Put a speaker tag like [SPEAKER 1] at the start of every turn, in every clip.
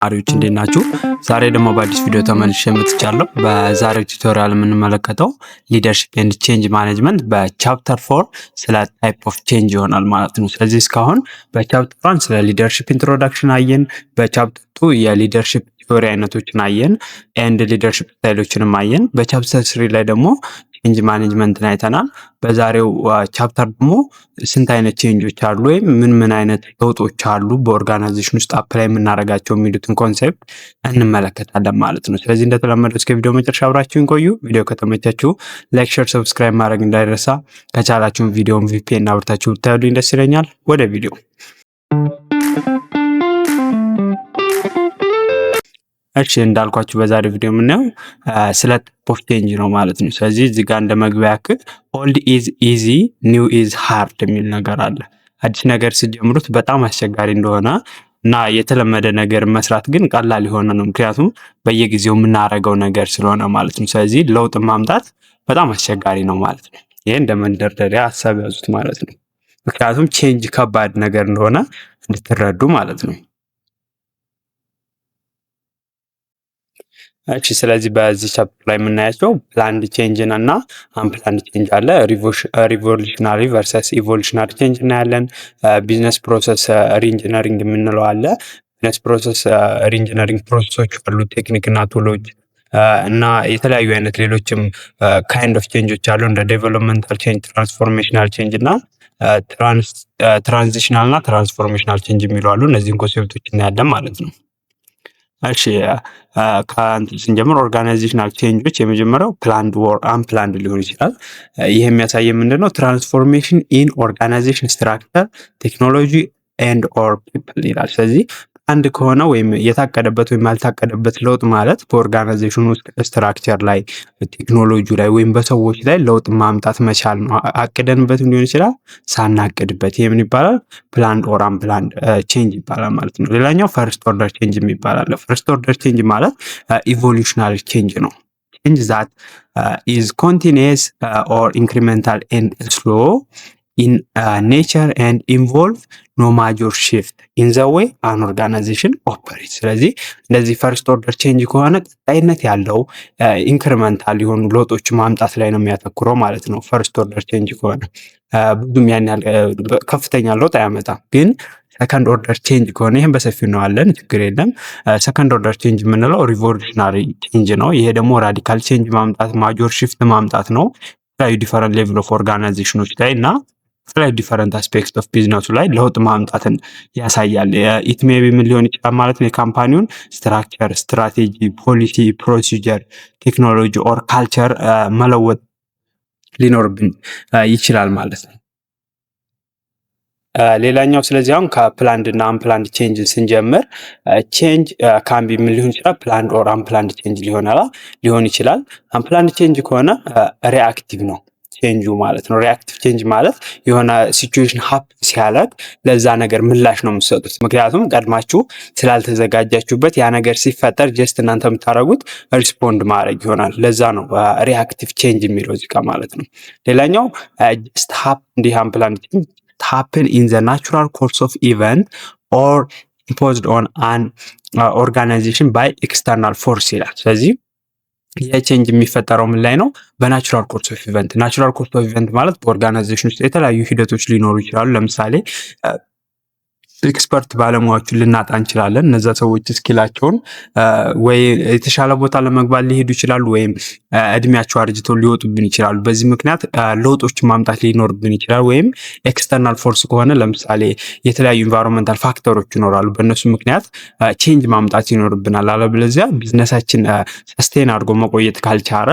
[SPEAKER 1] ተማሪዎች እንዴት ናችሁ? ዛሬ ደግሞ በአዲስ ቪዲዮ ተመልሼ መጥቻለሁ። በዛሬው ቱቶሪያል የምንመለከተው ሊደርሺፕ ኤንድ ቼንጅ ማኔጅመንት በቻፕተር 4 ስለ ታይፕ ኦፍ ቼንጅ ይሆናል ማለት ነው። ስለዚህ እስካሁን በቻፕተር 1 ስለ ሊደርሺፕ ኢንትሮዳክሽን አየን። በቻፕተር 2 የሊደርሺፕ ቲዮሪ አይነቶችን አየን ኤንድ ሊደርሺፕ ስታይሎችንም አየን። በቻፕተር 3 ላይ ደግሞ ቼንጅ ማኔጅመንትን አይተናል። በዛሬው ቻፕተር ደግሞ ስንት አይነት ቼንጆች አሉ ወይም ምን አይነት ለውጦች አሉ በኦርጋናይዜሽን ውስጥ አፕላይ የምናደርጋቸው የሚሉትን ኮንሴፕት እንመለከታለን ማለት ነው። ስለዚህ እንደተለመደው እስከ ቪዲዮ መጨረሻ አብራችሁን ቆዩ። ቪዲዮ ከተመቻችሁ ላይክ፣ ሼር፣ ሰብስክራይብ ማድረግ እንዳይረሳ። ከቻላችሁን ቪዲዮውን ቪፒኤን አብርታችሁ ብታዩልኝ ደስ ይለኛል። ወደ ቪዲዮ እሺ እንዳልኳችሁ በዛሬው ቪዲዮ የምናየው ስለ ታይፕ ኦፍ ቼንጅ ነው ማለት ነው። ስለዚህ እዚህ ጋር እንደ መግቢያ ያክል ኦልድ ኢዝ ኢዚ ኒው ኢዝ ሃርድ የሚል ነገር አለ። አዲስ ነገር ስትጀምሩት በጣም አስቸጋሪ እንደሆነ እና የተለመደ ነገር መስራት ግን ቀላል የሆነ ነው። ምክንያቱም በየጊዜው የምናደርገው ነገር ስለሆነ ማለት ነው። ስለዚህ ለውጥ ማምጣት በጣም አስቸጋሪ ነው ማለት ነው። ይሄ እንደ መንደርደሪያ ሀሳብ ያዙት ማለት ነው። ምክንያቱም ቼንጅ ከባድ ነገር እንደሆነ እንድትረዱ ማለት ነው። እሺ ስለዚህ በዚህ ቻፕተር ላይ የምናያቸው ፕላንድ ቼንጅን እና አንፕላንድ ቼንጅ አለ። ሪቮሉሽናሪ ቨርሰስ ኢቮሉሽናሪ ቼንጅ እናያለን። ቢዝነስ ፕሮሰስ ሪኢንጂነሪንግ የምንለው አለ። ቢዝነስ ፕሮሰስ ሪኢንጂነሪንግ ፕሮሰሶች አሉ፣ ቴክኒክ እና ቱሎች እና የተለያዩ አይነት ሌሎችም ካይንድ ኦፍ ቼንጆች አሉ እንደ ዴቨሎፕመንታል ቼንጅ፣ ትራንስፎርሜሽናል ቼንጅ እና ትራንዚሽናል እና ትራንስፎርሜሽናል ቼንጅ የሚሉ አሉ። እነዚህን ኮንሴፕቶች እናያለን ማለት ነው። እሺ ከአንተ ስንጀምር ኦርጋናይዜሽናል ቼንጆች የመጀመሪያው ፕላንድ ኦር አንፕላንድ ሊሆን ይችላል። ይህ የሚያሳየው ምንድነው? ትራንስፎርሜሽን ኢን ኦርጋናይዜሽን ስትራክቸር ቴክኖሎጂ ኤንድ ኦር ፒፕል ይላል። ስለዚህ አንድ ከሆነ ወይም የታቀደበት ወይም ያልታቀደበት ለውጥ ማለት በኦርጋናይዜሽን ውስጥ ስትራክቸር ላይ ቴክኖሎጂ ላይ ወይም በሰዎች ላይ ለውጥ ማምጣት መቻል ነው። አቅደንበት ሊሆን ይችላል፣ ሳናቅድበት። ይሄ ምን ይባላል? ፕላንድ ኦር አንፕላንድ ቼንጅ ይባላል ማለት ነው። ሌላኛው ፈርስት ኦርደር ቼንጅ የሚባል ፈርስት ኦርደር ቼንጅ ማለት ኢቮሉሽናሪ ቼንጅ ነው። ቼንጅ ዛት ኢዝ ኮንቲኒየስ ኦር ኢንክሪሜንታል ኤንድ ስሎ in nature and involve no major shift in the way an organization operates። ስለዚህ እንደዚህ ፈርስት ኦርደር ቼንጅ ከሆነ ቀጣይነት ያለው ኢንክሪመንታል የሆኑ ለውጦች ማምጣት ላይ ነው የሚያተኩረው ማለት ነው። ፈርስት ኦርደር ቼንጅ ከሆነ ብዙም ያን ያህል ከፍተኛ ለውጥ አያመጣም። ግን ሰከንድ ኦርደር ቼንጅ ከሆነ ይህም በሰፊው እናዋለን፣ ችግር የለም። ሰከንድ ኦርደር ቼንጅ የምንለው ሪቮሉሽናሪ ቼንጅ ነው። ይሄ ደግሞ ራዲካል ቼንጅ ማምጣት፣ ማጆር ሽፍት ማምጣት ነው የተለያዩ ዲፈረንት ሌቭል ኦፍ ኦርጋናይዜሽኖች ላይ እና የተለያዩ ዲፈረንት አስፔክት ኦፍ ቢዝነሱ ላይ ለውጥ ማምጣትን ያሳያል። ኢት ሜይ ቢ ምን ሊሆን ይችላል ማለት ነው? የካምፓኒውን ስትራክቸር፣ ስትራቴጂ፣ ፖሊሲ፣ ፕሮሲጀር፣ ቴክኖሎጂ ኦር ካልቸር መለወጥ ሊኖርብን ይችላል ማለት ነው። ሌላኛው ስለዚህ አሁን ከፕላንድ እና አንፕላንድ ቼንጅ ስንጀምር ቼንጅ ካምቢ ምን ሊሆን ይችላል? ፕላንድ ኦር አንፕላንድ ቼንጅ ሊሆን ይችላል። አንፕላንድ ቼንጅ ከሆነ ሪአክቲቭ ነው ቼንጁ ማለት ነው። ሪአክቲቭ ቼንጅ ማለት የሆነ ሲቹዌሽን ሀፕ ሲያደርግ ለዛ ነገር ምላሽ ነው የምትሰጡት። ምክንያቱም ቀድማችሁ ስላልተዘጋጃችሁበት ያ ነገር ሲፈጠር ጀስት እናንተ የምታደርጉት ሪስፖንድ ማድረግ ይሆናል። ለዛ ነው ሪአክቲቭ ቼንጅ የሚለው እዚህ ጋር ማለት ነው። ሌላኛው ጀስት ሀፕ እንዲህ አንፕላንድ ቼንጅ happen in the natural course of event or imposed on an organization by external force ይላል። ስለዚህ የቼንጅ የሚፈጠረው ምን ላይ ነው? በናቹራል ኮርስ ኦፍ ኢቨንት። ናቹራል ኮርስ ኦፍ ኢቨንት ማለት በኦርጋናይዜሽን ውስጥ የተለያዩ ሂደቶች ሊኖሩ ይችላሉ። ለምሳሌ ኤክስፐርት ባለሙያዎችን ልናጣ እንችላለን። እነዛ ሰዎች ስኪላቸውን ወይ የተሻለ ቦታ ለመግባት ሊሄዱ ይችላሉ፣ ወይም እድሜያቸው አርጅተው ሊወጡብን ይችላሉ። በዚህ ምክንያት ለውጦችን ማምጣት ሊኖርብን ይችላል። ወይም ኤክስተርናል ፎርስ ከሆነ ለምሳሌ የተለያዩ ኢንቫይሮንመንታል ፋክተሮች ይኖራሉ። በእነሱ ምክንያት ቼንጅ ማምጣት ይኖርብናል። አለበለዚያ ቢዝነሳችን ሰስቴን አድርጎ መቆየት ካልቻለ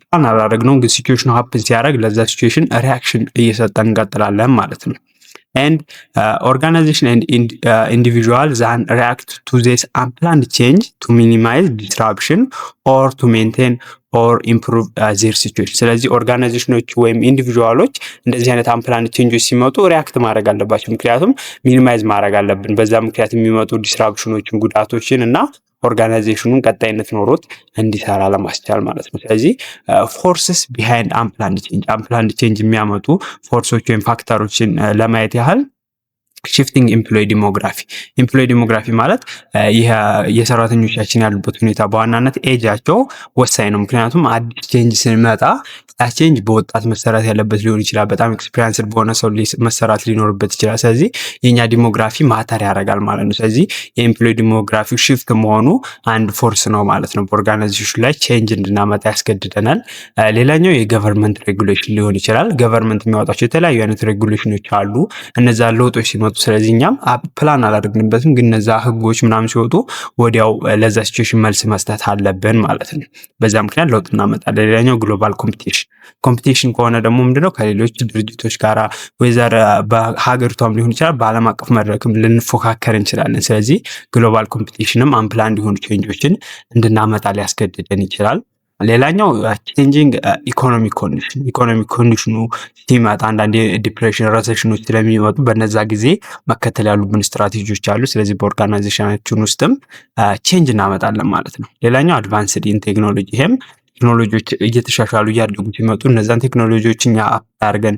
[SPEAKER 1] ፕላን አላደረግነውም፣ ግን ሲቹዌሽኑ ሀፕን ሲያደርግ ለዛ ሲቹዌሽን ሪያክሽን እየሰጠን እንቀጥላለን ማለት ነው። And organization and individual then react to this unplanned change to minimize disruption or to maintain or improve their situation። ስለዚህ ኦርጋናይዜሽኖች ወይም ኢንዲቪጁዋሎች እንደዚህ አይነት አንፕላንድ ቼንጆች ሲመጡ ሪያክት ማድረግ አለባቸው። ምክንያቱም ሚኒማይዝ ማድረግ አለብን በዛ ምክንያት የሚመጡ ዲስራፕሽኖችን፣ ጉዳቶችን እና ኦርጋናይዜሽኑን ቀጣይነት ኖሮት እንዲሰራ ለማስቻል ማለት ነው። ስለዚህ ፎርስስ ቢሃይንድ አንፕላንድ ቼንጅ የሚያመጡ ፎርሶች ወይም ፋክተሮችን ለማየት ያህል ሽፍቲንግ ኤምፕሎይ ዲሞግራፊ። ኤምፕሎይ ዲሞግራፊ ማለት ይህ የሰራተኞቻችን ያሉበት ሁኔታ በዋናነት ኤጃቸው ወሳኝ ነው። ምክንያቱም አዲስ ቼንጅ ስንመጣ ያ ቼንጅ በወጣት መሰራት ያለበት ሊሆን ይችላል። በጣም ኤክስፒሪያንስድ በሆነ ሰው መሰራት ሊኖርበት ይችላል። ስለዚህ የኛ ዲሞግራፊ ማተር ያደርጋል ማለት ነው። ስለዚህ የኤምፕሎይ ዲሞግራፊ ሽፍት መሆኑ አንድ ፎርስ ነው ማለት ነው። በኦርጋናይዜሽን ላይ ቼንጅ እንድናመጣ ያስገድደናል። ሌላኛው የገቨርንመንት ሬጉሌሽን ሊሆን ይችላል። ገቨርንመንት የሚያወጣቸው የተለያዩ አይነት ሬጉሌሽኖች አሉ። እነዛ ለውጦች ሲመጡ ስለዚህ እኛም ፕላን አላደረግንበትም፣ ግን እነዛ ህጎች ምናምን ሲወጡ ወዲያው ለዛ ሲቹዌሽን መልስ መስጠት አለብን ማለት ነው። በዛ ምክንያት ለውጥ እናመጣለን። ሌላኛው ግሎባል ኮምፒቲሽን ከሆነ ደግሞ ምንድነው ከሌሎች ድርጅቶች ጋር ወይዘር በሀገሪቷም ሊሆን ይችላል በዓለም አቀፍ መድረክም ልንፎካከር እንችላለን። ስለዚህ ግሎባል ኮምፒቲሽንም አንፕላንድ የሆኑ ቼንጆችን እንድናመጣ ሊያስገድደን ይችላል። ሌላኛው ቼንጂንግ ኢኮኖሚክ ኮንዲሽኑ ሲመጣ አንዳንድ ዲፕሬሽን ረሴሽኖች ስለሚመጡ በነዛ ጊዜ መከተል ያሉብን ስትራቴጂዎች አሉ። ስለዚህ በኦርጋናይዜሽናችን ውስጥም ቼንጅ እናመጣለን ማለት ነው። ሌላኛው አድቫንስድ ኢን ቴክኖሎጂ፣ ይሄም ቴክኖሎጂዎች እየተሻሻሉ እያደጉ ሲመጡ እነዛን ቴክኖሎጂዎች እኛ አድርገን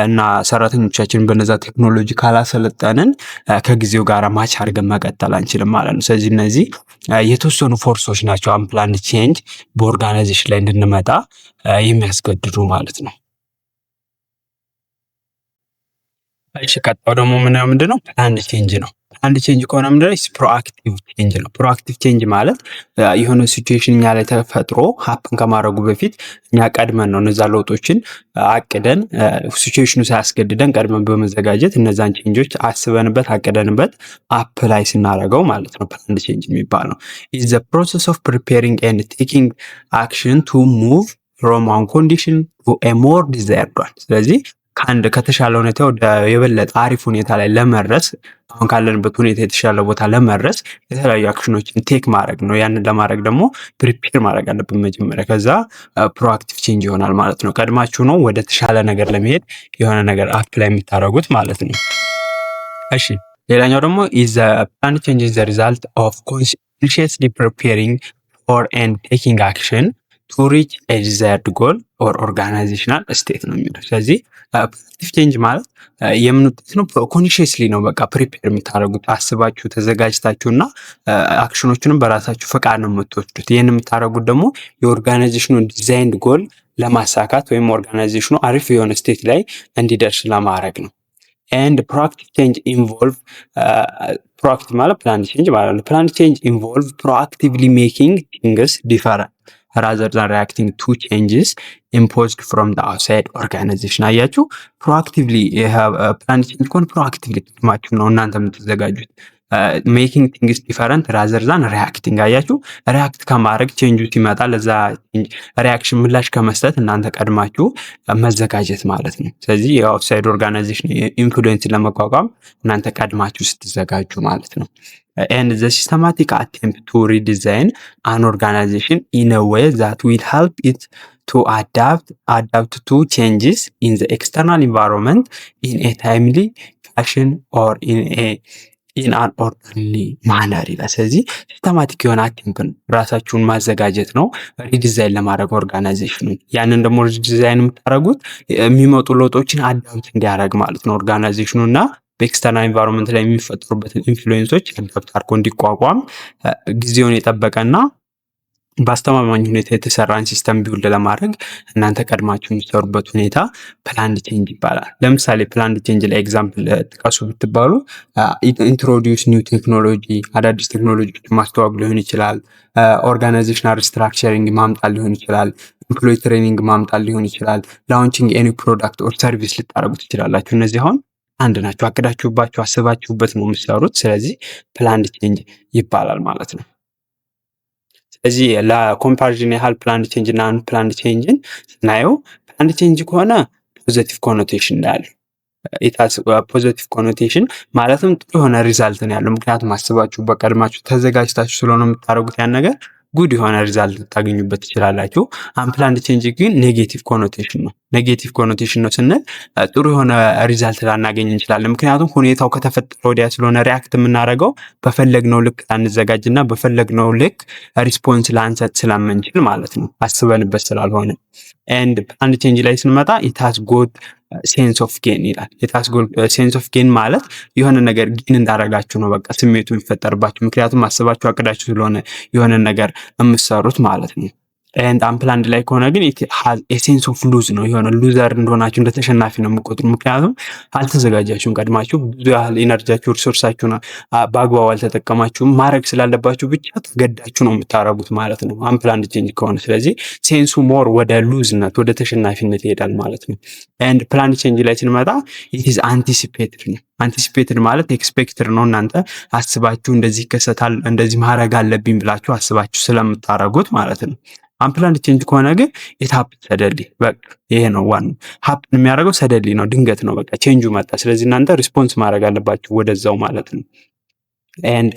[SPEAKER 1] እና ሰራተኞቻችን በነዛ ቴክኖሎጂ ካላሰለጠንን ከጊዜው ጋር ማች አድርገን መቀጠል አንችልም ማለት ነው። ስለዚህ እነዚህ የተወሰኑ ፎርሶች ናቸው አንፕላንድ ቼንጅ በኦርጋናይዜሽን ላይ እንድንመጣ የሚያስገድዱ ማለት ነው። እሺ ቀጣው ደግሞ ምንድነው ፕላንድ ቼንጅ ነው። ፕላንድ ቼንጅ ከሆነ ምንድነው ፕሮአክቲቭ ቼንጅ ነው። ፕሮአክቲቭ ቼንጅ ማለት የሆነ ሲቹዌሽን እኛ ላይ ተፈጥሮ ሀፕን ከማድረጉ በፊት እኛ ቀድመን ነው እነዛ ለውጦችን አቅደን ሲቹዌሽኑ ሳያስገድደን ቀድመን በመዘጋጀት እነዛን ቼንጆች አስበንበት አቅደንበት አፕ ላይ ስናደርገው ማለት ነው ፕላንድ ቼንጅ የሚባለው። ኢዝ ዘ ፕሮሰስ ኦፍ ፕሪፔሪንግ ኤንድ ቴኪንግ አክሽን ቱ ሙቭ ፍሮም ዋን ኮንዲሽን ቱ ኤ ሞር ዲዛይርድ ዋን። ስለዚህ ከአንድ ከተሻለ ሁኔታ ወደ የበለጠ አሪፍ ሁኔታ ላይ ለመድረስ አሁን ካለንበት ሁኔታ የተሻለ ቦታ ለመድረስ የተለያዩ አክሽኖችን ቴክ ማድረግ ነው። ያንን ለማድረግ ደግሞ ፕሪፔር ማድረግ አለብን መጀመሪያ። ከዛ ፕሮአክቲቭ ቼንጅ ይሆናል ማለት ነው። ቀድማችሁ ነው ወደ ተሻለ ነገር ለመሄድ የሆነ ነገር አፕ ላይ የምታደርጉት ማለት ነው። እሺ ሌላኛው ደግሞ ኢዝ ፕላን ቼንጅ ኢዝ ዘ ሪዛልት ኦፍ ኮንሺየስሊ ፕሪፔሪንግ ፎር ኤንድ ቴኪንግ አክሽን ቱ ሪች ኤ ዲዛይርድ ጎል ኦር ኦርጋናይዜሽናል ስቴት ነው የሚለው። ስለዚህ ፖዚቲቭ ቼንጅ ማለት የምን ውጤት ነው? ኮንሺየስሊ ነው በቃ ፕሪፔር የምታደርጉት አስባችሁ ተዘጋጅታችሁ እና አክሽኖችንም በራሳችሁ ፈቃድ ነው የምትወስዱት። ይህን የምታደርጉት ደግሞ የኦርጋናይዜሽኑን ዲዛይንድ ጎል ለማሳካት ወይም ኦርጋናይዜሽኑ አሪፍ የሆነ ስቴት ላይ እንዲደርስ ለማድረግ ነው። ኤንድ ፕሮአክቲቭ ቼንጅ ኢንቮልቭ ፕሮአክቲቭ ማለት ፕላን ቼንጅ ማለት ነው። ፕላን ቼንጅ ኢንቮልቭ ፕሮአክቲቭሊ ሜኪንግ ቲንግስ ዲፈረንት rather than reacting to changes imposed from the outside organization። አያችሁ ፕሮአክቲቭሊ ፕላን ቼንጅ ከሆነ ፕሮአክቲቭሊ ጥቅማችሁ ነው እናንተ የምትዘጋጁት። ሜኪንግ ቲንግስ ዲፈረንት ራዘር ዛን ሪያክቲንግ። አያችሁ ሪያክት ከማድረግ ቼንጁ ሲመጣ ለዛ ሪያክሽን ምላሽ ከመስጠት እናንተ ቀድማችሁ መዘጋጀት ማለት ነው። ስለዚህ የአውትሳይድ ኦርጋናይዜሽን ኢንፍሉዌንስ ለመቋቋም እናንተ ቀድማችሁ ስትዘጋጁ ማለት ነው። and the systematic attempt to redesign an organization in a way that will help it to adapt to changes in the external environment in a timely fashion or in an orderly manner ይላል። ስለዚህ ሲስተማቲክ የሆነ አቴምፕት ነው ራሳችሁን ማዘጋጀት ነው ሪዲዛይን ለማድረግ ኦርጋናይዜሽኑን። ያንን ደግሞ ሪዲዛይን የምታደርጉት የሚመጡ ለውጦችን አዳፕት እንዲያደርግ ማለት ነው ኦርጋናይዜሽኑ እና በኤክስተርናል ኢንቫይሮንመንት ላይ የሚፈጠሩበትን ኢንፍሉዌንሶች አዳፕት አድርጎ እንዲቋቋም ጊዜውን የጠበቀና በአስተማማኝ ሁኔታ የተሰራን ሲስተም ቢውልድ ለማድረግ እናንተ ቀድማችሁ የሚሰሩበት ሁኔታ ፕላንድ ቼንጅ ይባላል። ለምሳሌ ፕላንድ ቼንጅ ላይ ኤግዛምፕል ጥቀሱ ብትባሉ ኢንትሮዲውስ ኒው ቴክኖሎጂ፣ አዳዲስ ቴክኖሎጂዎች ማስተዋወቅ ሊሆን ይችላል። ኦርጋናይዜሽናል ሪስትራክቸሪንግ ማምጣት ሊሆን ይችላል። ኤምፕሎይ ትሬኒንግ ማምጣት ሊሆን ይችላል። ላውንቺንግ ኤኒ ፕሮዳክት ኦር ሰርቪስ ልታደርጉ ትችላላችሁ። እነዚህ አሁን አንድ ናቸው። አቅዳችሁባቸው አስባችሁበት ነው የምትሰሩት። ስለዚህ ፕላንድ ቼንጅ ይባላል ማለት ነው። ስለዚህ ለኮምፓሪዥን ያህል ፕላንድ ቼንጅ እና አንፕላንድ ቼንጅን ስናየው ፕላንድ ቼንጅ ከሆነ ፖዚቲቭ ኮኖቴሽን እንዳያለው ፖዚቲቭ ኮኖቴሽን ማለትም ጥሩ የሆነ ሪዛልት ነው ያለው። ምክንያቱም አስባችሁበት ቀድማችሁ ተዘጋጅታችሁ ስለሆነ የምታደርጉት ያን ነገር ጉድ የሆነ ሪዛልት ልታገኙበት ትችላላችሁ። አንፕላንድ ቼንጅ ግን ኔጌቲቭ ኮኖቴሽን ነው። ኔጌቲቭ ኮኖቴሽን ነው ስንል ጥሩ የሆነ ሪዛልት ላናገኝ እንችላለን። ምክንያቱም ሁኔታው ከተፈጠረ ወዲያ ስለሆነ ሪያክት የምናደርገው በፈለግነው ልክ ላንዘጋጅና በፈለግነው ልክ ሪስፖንስ ላንሰጥ ስለምንችል ማለት ነው፣ አስበንበት ስላልሆነ። ኤንድ ፕላንድ ቼንጅ ላይ ስንመጣ ኢት ሃዝ ጎት ሴንስ ኦፍ ጌን ይላል። ኢት ሃዝ ጎት ሴንስ ኦፍ ጌን ማለት የሆነ ነገር ጌን እንዳደረጋችሁ ነው በቃ ስሜቱ የሚፈጠርባችሁ። ምክንያቱም አስባችሁ አቅዳችሁ ስለሆነ የሆነ ነገር የምትሰሩት ማለት ነው። ኤንድ አንፕላንድ ላይ ከሆነ ግን ሴንስ ኦፍ ሉዝ ነው። የሆነ ሉዘር እንደሆናችሁ እንደ ተሸናፊ ነው የምቆጥሩ። ምክንያቱም አልተዘጋጃችሁም፣ ቀድማችሁ ብዙ ያህል ኢነርጂያችሁ ሪሶርሳችሁን በአግባቡ አልተጠቀማችሁም። ማድረግ ስላለባችሁ ብቻ ተገዳችሁ ነው የምታረጉት ማለት ነው አንፕላንድ ቼንጅ ከሆነ። ስለዚህ ሴንሱ ሞር ወደ ሉዝነት ወደ ተሸናፊነት ይሄዳል ማለት ነው። ኤንድ ፕላንድ ቼንጅ ላይ ስንመጣ ኢትዝ አንቲሲፔትድ ነው። አንቲሲፔትድ ማለት ኤክስፔክትድ ነው። እናንተ አስባችሁ እንደዚህ ይከሰታል እንደዚህ ማድረግ አለብኝ ብላችሁ አስባችሁ ስለምታረጉት ማለት ነው። አንፕላንድ ቼንጅ ከሆነ ግን ኢታፕ ሰደሊ በቃ ይሄ ነው ዋናው። ሀፕን የሚያደርገው ሰደሊ ነው፣ ድንገት ነው። በቃ ቼንጁ መጣ። ስለዚህ እናንተ ሪስፖንስ ማድረግ አለባችሁ ወደዛው ማለት ነው። ኤንድ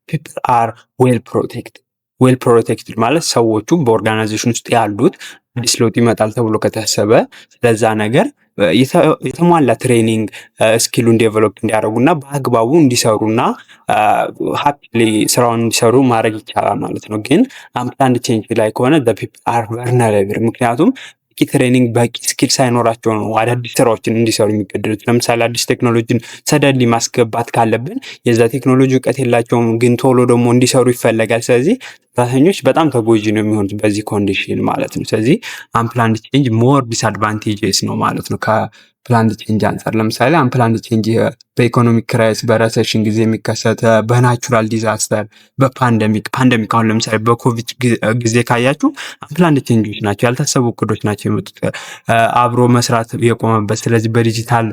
[SPEAKER 1] ፒፕል አር ዌል ፕሮቴክትድ። ዌል ፕሮቴክትድ ማለት ሰዎቹ በኦርጋናይዜሽን ውስጥ ያሉት አዲስ ለውጥ ይመጣል ተብሎ ከታሰበ ስለዛ ነገር የተሟላ ትሬኒንግ ስኪሉን ዴቨሎፕ እንዲያደርጉና በአግባቡ እንዲሰሩና ሃፒሊ ስራውን እንዲሰሩ ማድረግ ይቻላል ማለት ነው። ግን አንፕላንድ ቼንጅ ላይ ከሆነ ፒፕል አር ቨልነረብል፣ ምክንያቱም በቂ ትሬኒንግ በቂ ስኪል ሳይኖራቸው ነው አዳዲስ ስራዎችን እንዲሰሩ የሚገደዱት። ለምሳሌ አዲስ ቴክኖሎጂን ሰደንሊ ማስገባት ካለብን የዛ ቴክኖሎጂ እውቀት የላቸውም፣ ግን ቶሎ ደግሞ እንዲሰሩ ይፈለጋል። ስለዚህ ሰራተኞች በጣም ተጎጂ ነው የሚሆኑት በዚህ ኮንዲሽን ማለት ነው። ስለዚህ አንፕላንድ ቼንጅ ሞር ዲስአድቫንቴጅስ ነው ማለት ነው ከፕላንድ ቼንጅ አንጻር። ለምሳሌ አንፕላንድ ቼንጅ በኢኮኖሚክ ክራይስ፣ በረሰሽን ጊዜ የሚከሰት፣ በናቹራል ዲዛስተር፣ በፓንደሚክ አሁን ለምሳሌ በኮቪድ ጊዜ ካያችሁ አንፕላንድ ቼንጆች ናቸው፣ ያልታሰቡ እቅዶች ናቸው የመጡት። አብሮ መስራት የቆመበት፣ ስለዚህ በዲጂታል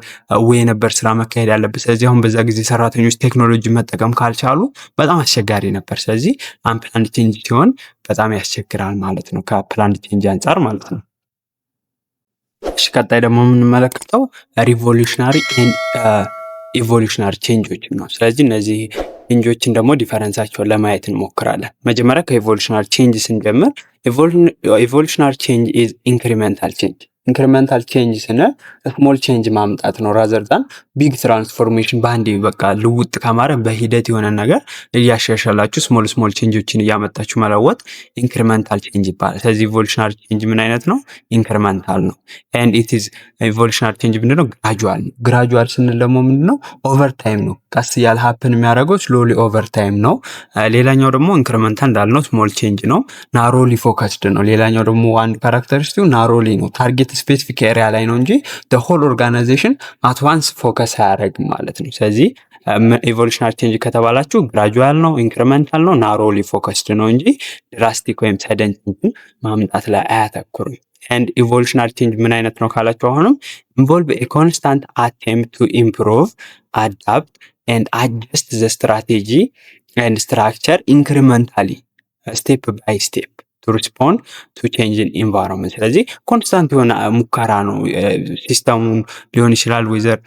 [SPEAKER 1] ወይ ነበር ስራ መካሄድ ያለበት። ስለዚህ አሁን በዛ ጊዜ ሰራተኞች ቴክኖሎጂ መጠቀም ካልቻሉ በጣም አስቸጋሪ ነበር። ስለዚህ አንፕላንድ ቼንጅ ሲሆን በጣም ያስቸግራል ማለት ነው ከፕላንድ ቼንጅ አንጻር ማለት ነው። እሺ ቀጣይ ደግሞ የምንመለከተው ሪቮሉሽናሪ ኤንድ ኢቮሉሽናሪ ቼንጆች ነው። ስለዚህ እነዚህ ቼንጆችን ደግሞ ዲፈረንሳቸውን ለማየት እንሞክራለን። መጀመሪያ ከኢቮሉሽናሪ ቼንጅ ስንጀምር ኢቮሉሽናሪ ቼንጅ ኢዝ ኢንክሪሜንታል ቼንጅ። ኢንክሪሜንታል ቼንጅ ስንል ስሞል ቼንጅ ማምጣት ነው ራዘር ዛን ቢግ ትራንስፎርሜሽን በአንዴ በቃ ልውጥ ከማድረግ በሂደት የሆነ ነገር እያሻሻላችሁ ስሞል ቼንጆችን እያመጣችሁ መለወጥ ኢንክሪሜንታል ቼንጅ ይባላል። ስለዚህ ኢቮሉሽናሪ ቼንጅ ምን አይነት ነው? ኢንክሪሜንታል ነው። ኤንድ ኢት ኢዝ ኢቮሉሽናሪ ቼንጅ ምንድነው? ግራጁዋል ነው። ግራጁዋል ስንል ደግሞ ምንድነው? ኦቨር ታይም ነው። ቀስ እያለ ሀፕን የሚያደርገው ስሎሊ ኦቨር ታይም ነው። ሌላኛው ደግሞ ኢንክሪሜንታል እንዳልነው ስሞል ቼንጅ ነው። ናሮሊ ፎከስድ ነው። ሌላኛው ደግሞ አንድ ካራክተሪስቲክ ናሮሊ ነው። ታርጌት ስፔሲፊክ ኤሪያ ላይ ነው እንጂ ሆል ኦርጋናይዜሽን አት ዋንስ ፎከስ አያደርግም ማለት ነው። ስለዚህ ኢቮሉሽናሪ ቼንጅ ከተባላችሁ ግራጁዋል ነው፣ ኢንክሪሜንታል ነው፣ ናሮሊ ፎከስድ ነው እንጂ ድራስቲክ ወይም ሰደን ቼንጅ ማምጣት ላይ አያተኩርም። ኤንድ ኢቮሉሽናሪ ቼንጅ ምን አይነት ነው ካላችሁ አሁንም ኢንቮልቭ ኤ ኮንስታንት አቴምፕት ቱ ኢምፕሩቭ አዳፕት ኤንድ አጀስት ዘ ስትራቴጂ ኤንድ ስትራክቸር ኢንክሪሜንታሊ ስቴፕ ባይ ስቴፕ ቱ ሪስፖንድ ቱ ቼንጅን ኢንቫይሮንመንት። ስለዚህ ኮንስታንት የሆነ ሙከራ ነው። ሲስተሙን ሊሆን ይችላል ወይዘር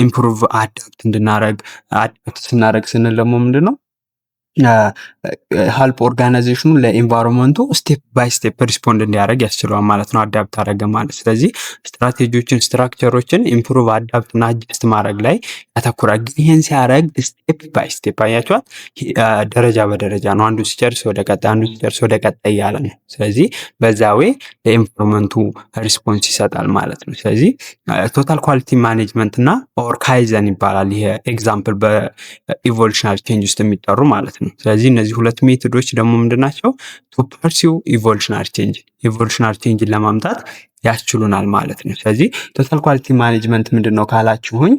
[SPEAKER 1] ኢምፕሩቭ አዳፕት እንድናረግ አዳፕት ስናረግ ስንል ደግሞ ምንድን ነው ሀልፕ ኦርጋናይዜሽኑ ለኢንቫይሮንመንቱ ስቴፕ ባይ ስቴፕ ሪስፖንድ እንዲያደርግ ያስችለዋል ማለት ነው። አዳፕት አደረገ ማለት ስለዚህ ስትራቴጂዎችን ስትራክቸሮችን ኢምፕሩቭ አዳፕት እና አጀስት ማድረግ ላይ ያተኩራል። ግን ይህን ሲያደርግ ስቴፕ ባይ ስቴፕ አያቸዋል፣ ደረጃ በደረጃ ነው። አንዱ ሲጨርስ ወደ ቀጣይ አንዱ ሲጨርስ ወደ ቀጣይ እያለ ነው። ስለዚህ በዛ ዌይ ለኢንቫይሮንመንቱ ሪስፖንስ ይሰጣል ማለት ነው። ስለዚህ ቶታል ኳሊቲ ማኔጅመንት እና ኦር ካይዘን ይባላል። ይሄ ኤግዛምፕል በኢቮሉሽናሪ ቼንጅ ውስጥ የሚጠሩ ማለት ነው። ስለዚህ እነዚህ ሁለት ሜቶዶች ደግሞ ምንድናቸው? ቱ ፐርሲው ኢቮሉሽናሪ ቼንጅን ለማምጣት ያስችሉናል ማለት ነው። ስለዚህ ቶታል ኳሊቲ ማኔጅመንት ምንድን ነው ካላችሁኝ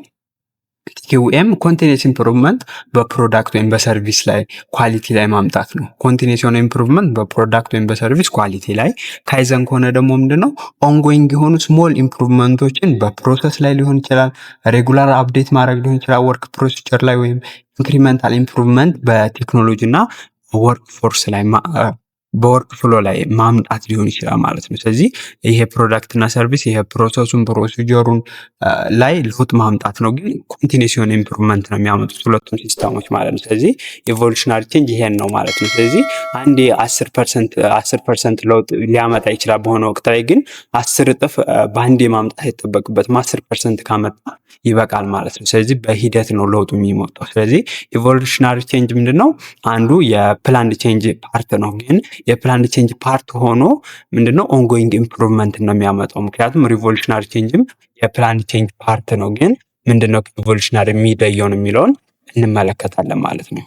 [SPEAKER 1] ኪውኤም ኮንቲኒየስ ኢምፕሩቭመንት በፕሮዳክት ወይም በሰርቪስ ላይ ኳሊቲ ላይ ማምጣት ነው። ኮንቲኒየስ የሆነ ኢምፕሩቭመንት በፕሮዳክት ወይም በሰርቪስ ኳሊቲ ላይ። ካይዘን ከሆነ ደግሞ ምንድነው ኦንጎይንግ የሆኑ ስሞል ኢምፕሩቭመንቶችን በፕሮሰስ ላይ ሊሆን ይችላል፣ ሬጉላር አፕዴት ማድረግ ሊሆን ይችላል ወርክ ፕሮሲጀር ላይ፣ ወይም ኢንክሪመንታል ኢምፕሩቭመንት በቴክኖሎጂ እና ወርክ ፎርስ ላይ በወርክ ፍሎ ላይ ማምጣት ሊሆን ይችላል ማለት ነው። ስለዚህ ይሄ ፕሮዳክት እና ሰርቪስ ይሄ ፕሮሰሱን ፕሮሲጀሩን ላይ ለውጥ ማምጣት ነው። ግን ኮንቲኒስ የሆነ ኢምፕሩቭመንት ነው የሚያመጡት ሁለቱም ሲስተሞች ማለት ነው። ስለዚህ ኢቮሉሽናሪ ቼንጅ ይሄን ነው ማለት ነው። ስለዚህ አንዴ 10% ለውጥ ሊያመጣ ይችላል በሆነ ወቅት ላይ፣ ግን 10 እጥፍ በአንዴ ማምጣት አይጠበቅበትም። 10% ካመጣ ይበቃል ማለት ነው። ስለዚህ በሂደት ነው ለውጡ የሚመጣው። ስለዚህ ኢቮሉሽናሪ ቼንጅ ምንድን ነው? አንዱ የፕላንድ ቼንጅ ፓርት ነው። ግን የፕላንድ ቼንጅ ፓርት ሆኖ ምንድነው ኦንጎይንግ ኢምፕሩቭመንት ነው የሚያመጣው። ምክንያቱም ሪቮሉሽናሪ ቼንጅም የፕላንድ ቼንጅ ፓርት ነው። ግን ምንድነው ከኢቮሉሽናሪ የሚለየውን የሚለውን እንመለከታለን ማለት ነው።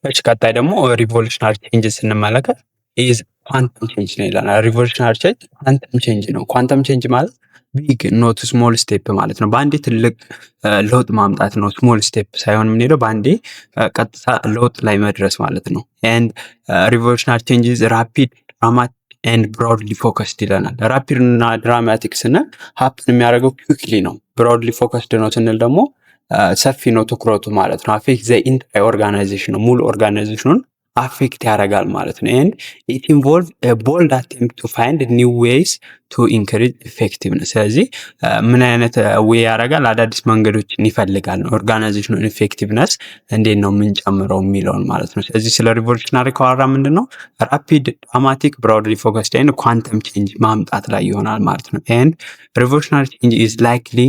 [SPEAKER 1] እሺ ቀጣይ ደግሞ ሪቮሉሽናሪ ቼንጅ ስንመለከት ኢዝ ኳንተም ቼንጅ ነው ይላል። ሪቮሉሽናሪ ቼንጅ ኳንተም ቼንጅ ነው። ኳንተም ቼንጅ ማለት ቢግ ኖት ስሞል ስቴፕ ማለት ነው። በአንዴ ትልቅ ለውጥ ማምጣት ነው። ስሞል ስቴፕ ሳይሆን የምንሄደው በአንዴ ቀጥታ ለውጥ ላይ መድረስ ማለት ነው። ኤንድ ሪቮሉሽናሪ ቼንጅ ኢዝ ራፒድ ድራማቲክ ኤንድ ብሮድሊ ፎከስድ ይለናል። ራፒድ እና ድራማቲክ ስንል ሀፕን የሚያደርገው ኩዊክሊ ነው። ብሮድሊ ፎከስድ ነው ስንል ደግሞ ሰፊ ነው ትኩረቱ ማለት ነው። አፌክት ዘ ኢንታየር ኦርጋናይዜሽን ነው፣ ሙሉ ኦርጋናይዜሽኑን አፌክት ያደርጋል ማለት ነው። ኤንድ ኢት ኢንቮልቭ ቦልድ አቴምፕት ቱ ፋይንድ ኒው ዌይስ ቱ ኢንክሪዝ ኢፌክቲቭነስ። ስለዚህ ምን አይነት ዌይ ያደርጋል? አዳዲስ መንገዶችን ይፈልጋል ነው ኦርጋናይዜሽኑን ኢፌክቲቭነስ እንዴት ነው የምንጨምረው የሚለውን ማለት ነው። ስለዚህ ስለ ሪቮሉሽናሪ ካወራ ምንድን ነው ራፒድ ድራማቲክ ብሮድሊ ፎከስድ ኤንድ ኳንተም ቼንጅ ማምጣት ላይ ይሆናል ማለት ነው። ኤንድ ሪቮሉሽናሪ ቼንጅ ኢዝ ላይክሊ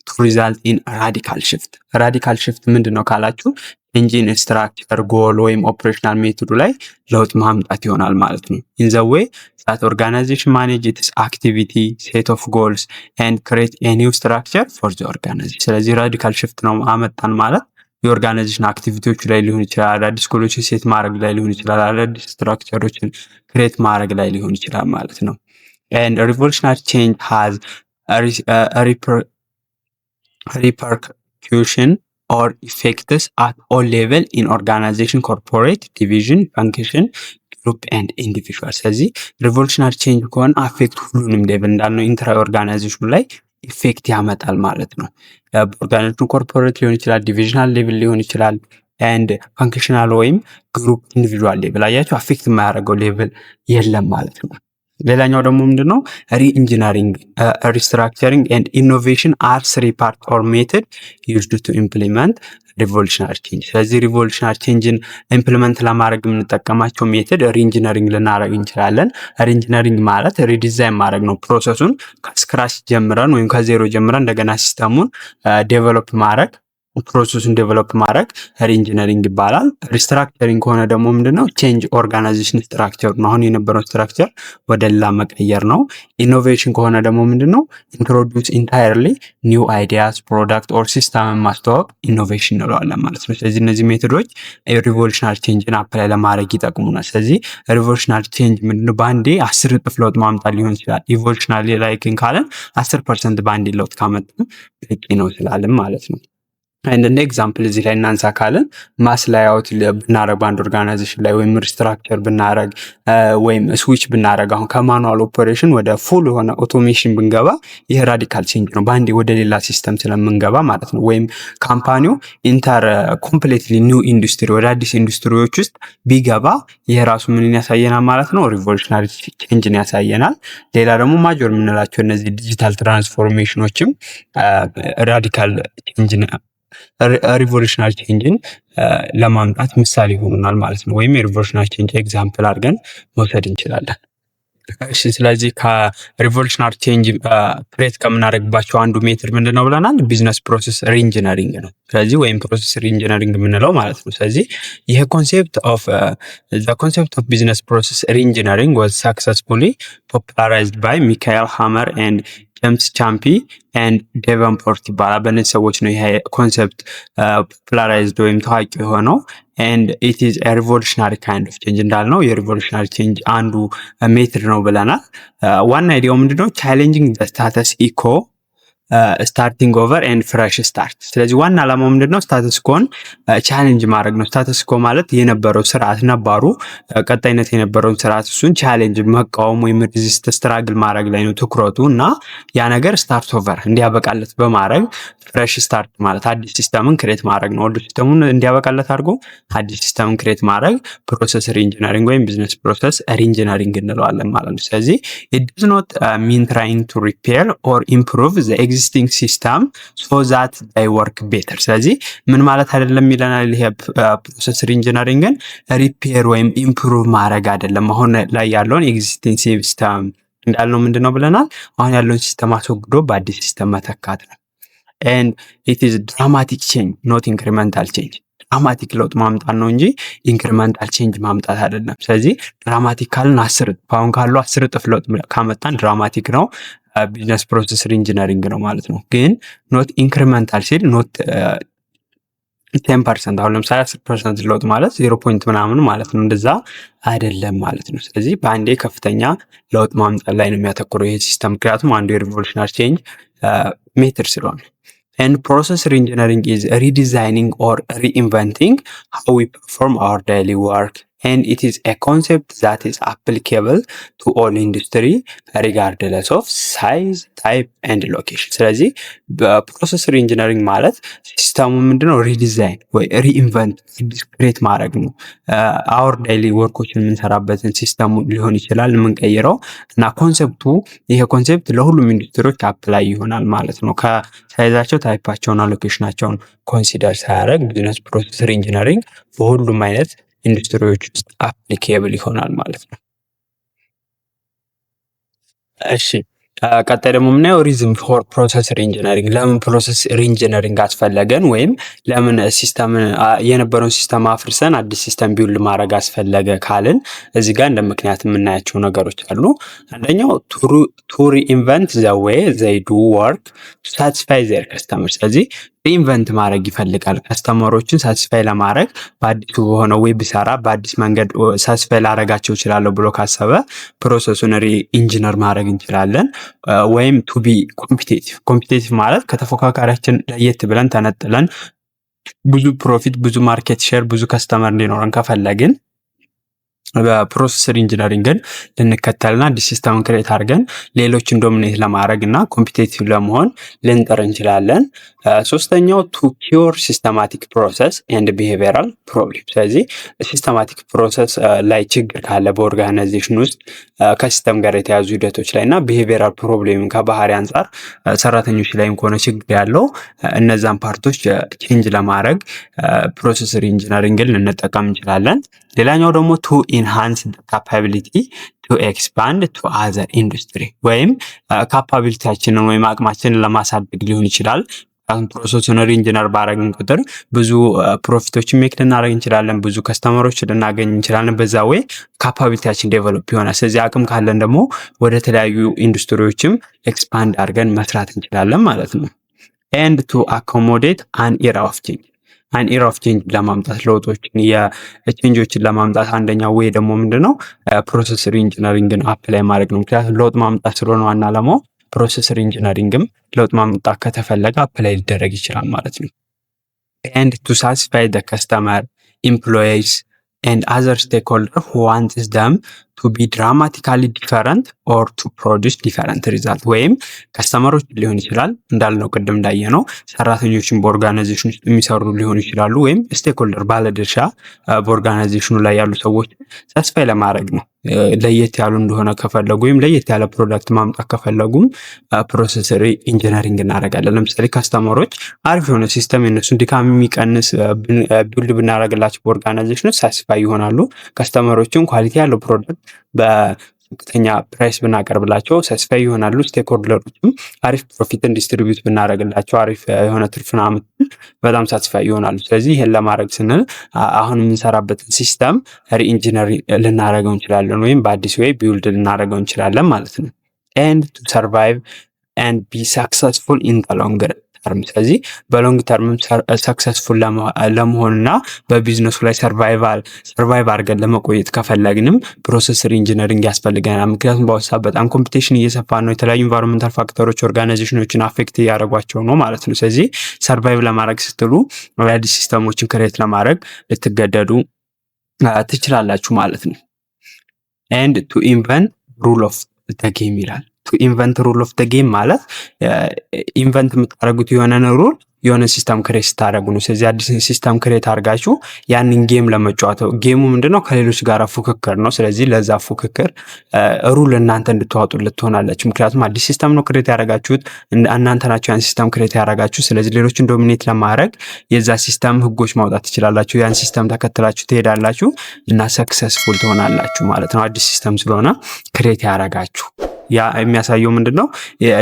[SPEAKER 1] ቱ ሪዛልት ኢን ራዲካል ሽፍት። ራዲካል ሽፍት ምንድን ነው ካላችሁ ኢንጂን ስትራክቸር ጎል ወይም ኦፕሬሽናል ሜቶዱ ላይ ለውጥ ማምጣት ይሆናል ማለት ነው። ኢን ዘ ዌይ ዛት ኦርጋናይዜሽን ማኔጅ ኢትስ አክቲቪቲ ሴት ኦፍ ጎልስ ኤንድ ክሬት ኤ ኒው ስትራክቸር ፎር ዘ ኦርጋናይዜሽን። ስለዚህ ራዲካል ሽፍት ነው አመጣን ማለት የኦርጋናይዜሽን አክቲቪቲዎቹ ላይ ሊሆን ይችላል፣ አዳዲስ ጎሎችን ሴት ማድረግ ላይ ሊሆን ይችላል፣ አዳዲስ ስትራክቸሮችን ክሬት ማድረግ ላይ ሊሆን ይችላል ማለት ነው። ኤንድ ሪቮሉሽናሪ ቼንጅ ሃዝ repercussion or effects at all level in organization, corporate, division, function, group and individual። ስለዚህ ሪቮሉሽናሪ ቼንጅ ከሆነ አፌክት ሁሉንም ሌቭል እንዳልነው ኢንትራ ኦርጋናይዜሽኑ ላይ ኢፌክት ያመጣል ማለት ነው። ኦርጋናይዜሽኑ ኮርፖሬት ሊሆን ይችላል፣ ዲቪዥናል ሌቭል ሊሆን ይችላል፣ ኤንድ ፋንክሽናል ወይም ግሩፕ ኢንዲቪጁዋል ሌቭል። አያችሁ አፌክት የማያደርገው ሌቭል የለም ማለት ነው። ሌላኛው ደግሞ ምንድነው ሪኢንጂነሪንግ ሪስትራክቸሪንግ ኤንድ ኢኖቬሽን አር ስሪ ፓርት ኦር ሜተድ ዩዝድ ቱ ኢምፕሊመንት ሪቮሉሽናሪ ቼንጅ። ስለዚህ ሪቮሉሽናሪ ቼንጅን ኢምፕሊመንት ለማድረግ የምንጠቀማቸው ሜተድ ሪኢንጂነሪንግ ልናደርግ እንችላለን። ሪኢንጂነሪንግ ማለት ሪዲዛይን ማድረግ ነው። ፕሮሰሱን ከስክራች ጀምረን ወይም ከዜሮ ጀምረን እንደገና ሲስተሙን ዴቨሎፕ ማድረግ፣ ፕሮሰሱን ዴቨሎፕ ማድረግ ሪኢንጂነሪንግ ይባላል። ሪስትራክቸሪንግ ከሆነ ደግሞ ምንድነው ቼንጅ ኦርጋናይዜሽን ስትራክቸር ነው፣ አሁን የነበረው ስትራክቸር ወደ ሌላ መቀየር ነው። ኢኖቬሽን ከሆነ ደግሞ ምንድነው ኢንትሮዲውስ ኢንታየርሊ ኒው አይዲያስ ፕሮዳክት ኦር ሲስተምን ማስተዋወቅ ኢኖቬሽን እንለዋለን ማለት ነው። ስለዚህ እነዚህ ሜቶዶች ሪቮሉሽናሪ ቼንጅን አፕላይ ለማድረግ ይጠቅሙናል። ስለዚህ ሪቮሉሽናሪ ቼንጅ ምንድነው በአንዴ 10 እጥፍ ለውጥ ማምጣት ሊሆን ይችላል። ኢቮሉሽናሪ ላይ ግን ካለን 10% በአንዴ ለውጥ ካመጣ በቂ ነው ስላለን ማለት ነው። እንደ ኤግዛምፕል እዚህ ላይ እናንሳ ካለን ማስ ላይአውት ብናረግ በአንድ ኦርጋናይዜሽን ላይ ወይም ሪስትራክቸር ብናረግ ወይም ስዊች ብናረግ አሁን ከማኑዋል ኦፐሬሽን ወደ ፉል የሆነ ኦቶሜሽን ብንገባ ይህ ራዲካል ቼንጅ ነው፣ በአንዴ ወደ ሌላ ሲስተም ስለምንገባ ማለት ነው። ወይም ካምፓኒው ኮምፕሌትሊ ኒው ኢንዱስትሪ ወደ አዲስ ኢንዱስትሪዎች ውስጥ ቢገባ ይህ ራሱ ምንን ያሳየናል ማለት ነው? ሪቮሉሽናሪ ቼንጅን ያሳየናል። ሌላ ደግሞ ማጆር የምንላቸው እነዚህ ዲጂታል ትራንስፎርሜሽኖችም ራዲካል ቼንጅን ሪቮሉሽናሪ ቼንጅን ለማምጣት ምሳሌ ይሆኑናል ማለት ነው። ወይም የሪቮሉሽናሪ ቼንጅ ኤግዛምፕል አድርገን መውሰድ እንችላለን። እሺ ስለዚህ ከሪቮሉሽናሪ ቼንጅ ክሬት ከምናደርግባቸው አንዱ ሜትር ምንድን ነው ብለናል? ቢዝነስ ፕሮሰስ ሪኢንጂነሪንግ ነው። ስለዚህ ወይም ፕሮሰስ ሪኢንጂነሪንግ የምንለው ማለት ነው። ስለዚህ ይሄ ኮንሴፕት ኦፍ ቢዝነስ ፕሮሰስ ሪኢንጂነሪንግ ዋዝ ሳክሰስፉሊ ፖፑላራይዝድ ባይ ሚካኤል ሃመር ኤንድ ጄምስ ቻምፒ ኤንድ ዴቨንፖርት ይባላል። በእነዚህ ሰዎች ነው ይሄ ኮንሰፕት ፖፑላራይዝድ ወይም ታዋቂ የሆነው። ኤንድ ኢት ኢዝ ኤ ሪቮሉሽናሪ ካይንድ ኦፍ ቼንጅ እንዳልነው የሪቮሉሽናሪ ቼንጅ አንዱ ሜትድ ነው ብለናል። ዋና አይዲያው ምንድነው? ቻሌንጂንግ ዘ ስታተስ ኢኮ ስታርቲንግ ኦቨር ኤንድ ፍሬሽ ስታርት። ስለዚህ ዋና ዓላማው ምንድነው? ስታተስ ኮን ቻሌንጅ ማድረግ ነው። ስታተስ ኮ ማለት የነበረው ስርዓት ነባሩ ቀጣይነት የነበረውን ስርዓት እሱን ቻሌንጅ መቃወም ወይም ሪዚስት ስትራግል ማድረግ ላይ ነው ትኩረቱ እና ያ ነገር ስታርት ኦቨር እንዲያበቃለት በማድረግ ፍሬሽ ስታርት ማለት አዲስ ሲስተምን ክሬት ማድረግ ነው። ወደ ሲስተሙን እንዲያበቃለት አድርጎ አዲስ ሲስተምን ክሬት ማድረግ ፕሮሰስ ሪኢንጂነሪንግ ወይም ቢዝነስ ፕሮሰስ ሪኢንጂነሪንግ እንለዋለን ማለት ነው። ስለዚህ it does not mean trying to repair or improve the existing system so that they work better። ስለዚህ ምን ማለት አይደለም ይለናል ይሄ ፕሮሰስ ሪኢንጂነሪንግን ሪፔር ወይም ኢምፕሩቭ ማድረግ አይደለም። አሁን ላይ ያለውን ኤግዚስቲንግ ሲስተም እንዳልነው ምንድነው ብለናል? አሁን ያለውን ሲስተም አስወግዶ በአዲስ ሲስተም መተካት ነው። and it is dramatic change not incremental change። ድራማቲክ ለውጥ ማምጣት ነው እንጂ ኢንክሪመንታል ቼንጅ ማምጣት አይደለም። ስለዚህ ድራማቲክ ካልን 10 እጥፍ አሁን ካለው 10 እጥፍ ለውጥ ካመጣን ድራማቲክ ነው፣ ቢዝነስ ፕሮሰስ ኢንጂነሪንግ ነው ማለት ነው። ግን ኖት ኢንክሪመንታል ሲል ኖት 10% አሁን ለምሳሌ 10% ለውጥ ማለት 0 ፖይንት ምናምን ማለት ነው፣ እንደዛ አይደለም ማለት ነው። ስለዚህ በአንዴ ከፍተኛ ለውጥ ማምጣት ላይ ነው የሚያተኩረው ይሄ ሲስተም፣ ምክንያቱም አንዱ የሪቮሉሽናሪ ቼንጅ ሜትር ስለሆነ። And process reengineering is redesigning or reinventing how we perform our daily work. And it is a concept that is applicable to all industry regardless of size, type and location። ስለዚህ በፕሮሰስ ሪኢንጂነሪንግ ማለት ሲስተሙ ምንድነው? ሪዲዛይን ወይ ሪኢንቨንት ክሬት ማድረግ ነው። አወር ዳይሊ ወርኮችን የምንሰራበትን ሲስተሙ ሊሆን ይችላል የምንቀይረው እና ኮንሴፕቱ ይሄ ኮንሴፕት ለሁሉም ኢንዱስትሪዎች አፕላይ ይሆናል ማለት ነው። ከሳይዛቸው ታይፓቸውና ሎኬሽናቸውን ኮንሲደር ሳያደርግ ቢዝነስ ፕሮሰስ ሪኢንጂነሪንግ በሁሉም አይነት ኢንዱስትሪዎች ውስጥ አፕሊኬብል ይሆናል ማለት ነው። እሺ ቀጣይ ደግሞ የምናየው ሪዝም ፎር ፕሮሰስ ሪኢንጂነሪንግ። ለምን ፕሮሰስ ሪኢንጂነሪንግ አስፈለገን ወይም ለምን ሲስተም የነበረውን ሲስተም አፍርሰን አዲስ ሲስተም ቢውልድ ማድረግ አስፈለገ ካልን እዚህ ጋር እንደ ምክንያት የምናያቸው ነገሮች አሉ። አንደኛው ቱ ሪኢንቨንት ዘ ዌይ ዘይ ዱ ወርክ ቱ ሳቲስፋይ ዜር ከስተመር። ስለዚህ ሪኢንቨንት ማድረግ ይፈልጋል ከስተመሮችን ሳቲስፋይ ለማድረግ በአዲሱ በሆነ ዌይ ብሰራ በአዲስ መንገድ ሳቲስፋይ ላደርጋቸው እችላለሁ ብሎ ካሰበ ፕሮሰሱን ሪኢንጂነር ማድረግ እንችላለን። ወይም ቱ ቢ ኮምፒቴቲቭ ማለት ከተፎካካሪያችን ለየት ብለን ተነጥለን ብዙ ፕሮፊት፣ ብዙ ማርኬት ሼር፣ ብዙ ከስተመር እንዲኖረን ከፈለግን በፕሮሰስ ሪኢንጂነሪንግን ልንከተልና አዲስ ሲስተም ክሬት አድርገን ሌሎችን ዶሚኔት ለማድረግ እና ኮምፒቴቲቭ ለመሆን ልንጠር እንችላለን። ሶስተኛው ቱ ኪውር ሲስተማቲክ ፕሮሰስ ኤንድ ቢሄቪየራል ፕሮብሌም። ስለዚህ ሲስተማቲክ ፕሮሰስ ላይ ችግር ካለ በኦርጋናይዜሽን ውስጥ ከሲስተም ጋር የተያዙ ሂደቶች ላይ እና ቢሄቪየራል ፕሮብሌም ከባህሪ አንጻር ሰራተኞች ላይም ከሆነ ችግር ያለው እነዛን ፓርቶች ቼንጅ ለማድረግ ፕሮሰስ ሪኢንጂነሪንግን ልንጠቀም እንችላለን። ሌላኛው ደግሞ ቱ ኢንሃንስ ካፓቢሊቲ ቱ ኤክስፓንድ ቱ አዘር ኢንዱስትሪ ወይም ካፓቢሊቲያችንን ወይም አቅማችንን ለማሳደግ ሊሆን ይችላል። ፕሮሰሱን ሪኢንጂነር ባረግን ቁጥር ብዙ ፕሮፊቶችን ሜክ ልናደርግ እንችላለን፣ ብዙ ከስተመሮች ልናገኝ እንችላለን። በዛ ወይ ካፓቢሊቲያችን ዴቨሎፕ ይሆናል። ስለዚህ አቅም ካለን ደግሞ ወደ ተለያዩ ኢንዱስትሪዎችም ኤክስፓንድ አድርገን መስራት እንችላለን ማለት ነው። ኤንድ ቱ አኮሞዴት አን ኢራ ኦፍ ቼንጅ አን ኢራ ኦፍ ቼንጅ ለማምጣት ለውጦችን የቼንጆችን ለማምጣት አንደኛው ወይ ደግሞ ምንድነው ፕሮሰስ ሪኢንጂነሪንግን አፕላይ ማድረግ ነው። ምክንያቱም ለውጥ ማምጣት ስለሆነ ዋና ዓላማው ፕሮሰስ ሪኢንጂነሪንግም ለውጥ ማምጣት ከተፈለገ አፕላይ ሊደረግ ይችላል ማለት ነው። ኤንድ ቱ ሳቲስፋይ ዘ ከስተመር ኢምፕሎይስ ኤንድ አዘር ስቴክሆልደር who wants them to be dramatically different or to produce different result። ወይም ከስተመሮች ሊሆን ይችላል እንዳልነው ቅድም እንዳየነው ሰራተኞችን በኦርጋናይዜሽን ውስጥ የሚሰሩ ሊሆኑ ይችላሉ፣ ወይም ስቴክሆልደር ባለድርሻ በኦርጋናይዜሽኑ ላይ ያሉ ሰዎች ሳቲስፋይ ለማድረግ ነው። ለየት ያሉ እንደሆነ ከፈለጉ ወይም ለየት ያለ ፕሮዳክት ማምጣት ከፈለጉም ፕሮሰስ ሪኢንጂነሪንግ እናደርጋለን። ለምሳሌ ከስተመሮች አሪፍ የሆነ ሲስተም የነሱን ድካም የሚቀንስ ቢልድ ብናደርግላቸው በኦርጋናይዜሽኑ ሳቲስፋይ ይሆናሉ። ከስተመሮችን ኳሊቲ ያለው ፕሮዳክት በዝቅተኛ ፕራይስ ብናቀርብላቸው ሳቲስፋይ ይሆናሉ። ስቴክሆልደሮችም አሪፍ ፕሮፊትን ዲስትሪቢዩት ብናደርግላቸው አሪፍ የሆነ ትርፍና አመትን በጣም ሳቲስፋይ ይሆናሉ። ስለዚህ ይሄን ለማድረግ ስንል አሁን የምንሰራበትን ሲስተም ሪኢንጂነር ልናደርገው እንችላለን ወይም በአዲስ ወይ ቢውልድ ልናደርገው እንችላለን ማለት ነው። ኤንድ ቱ ሰርቫይቭ and be successful in the long ተርም። ስለዚህ በሎንግ ተርም ሰክሰስፉል ለመሆንና በቢዝነሱ ላይ ሰርቫይቭ አድርገን ለመቆየት ከፈለግንም ፕሮሰሰር ኢንጂነሪንግ ያስፈልገናል። ምክንያቱም በአሁኑ ሰዓት በጣም ኮምፒቴሽን እየሰፋ ነው። የተለያዩ ኢንቫይሮንመንታል ፋክተሮች ኦርጋናይዜሽኖችን አፌክት እያደረጓቸው ነው ማለት ነው። ስለዚህ ሰርቫይቭ ለማድረግ ስትሉ አዳዲስ ሲስተሞችን ክሬት ለማድረግ ልትገደዱ ትችላላችሁ ማለት ነው። ኤንድ ቱ ኢንቨንት ሩል ኦፍ ዘ ጌም ይላል። ቱ ኢንቨንት ሩል ኦፍ ዘ ጌም ማለት ኢንቨንት የምታደርጉት የሆነን ሩል የሆነ ሲስተም ክሬት ስታደርጉ ነው። ስለዚህ አዲስ ሲስተም ክሬት አድርጋችሁ ያንን ጌም ለመጫወት ጌሙ ምንድነው? ከሌሎች ጋር ፉክክር ነው። ስለዚህ ለዛ ፉክክር ሩል እናንተ እንድትዋጡለት ትሆናላችሁ። ምክንያቱም አዲስ ሲስተም ነው ክሬት ያደረጋችሁት፣ እናንተ ናችሁ ያን ሲስተም ክሬት ያደረጋችሁ። ስለዚህ ሌሎችን ዶሚኔት ለማድረግ የዛ ሲስተም ህጎች ማውጣት ትችላላችሁ። ያን ሲስተም ተከትላችሁ ትሄዳላችሁ እና ሰክሰስፉል ትሆናላችሁ ማለት ነው። አዲስ ሲስተም ስለሆነ ክሬት ያደረጋችሁ ያ የሚያሳየው ምንድነው?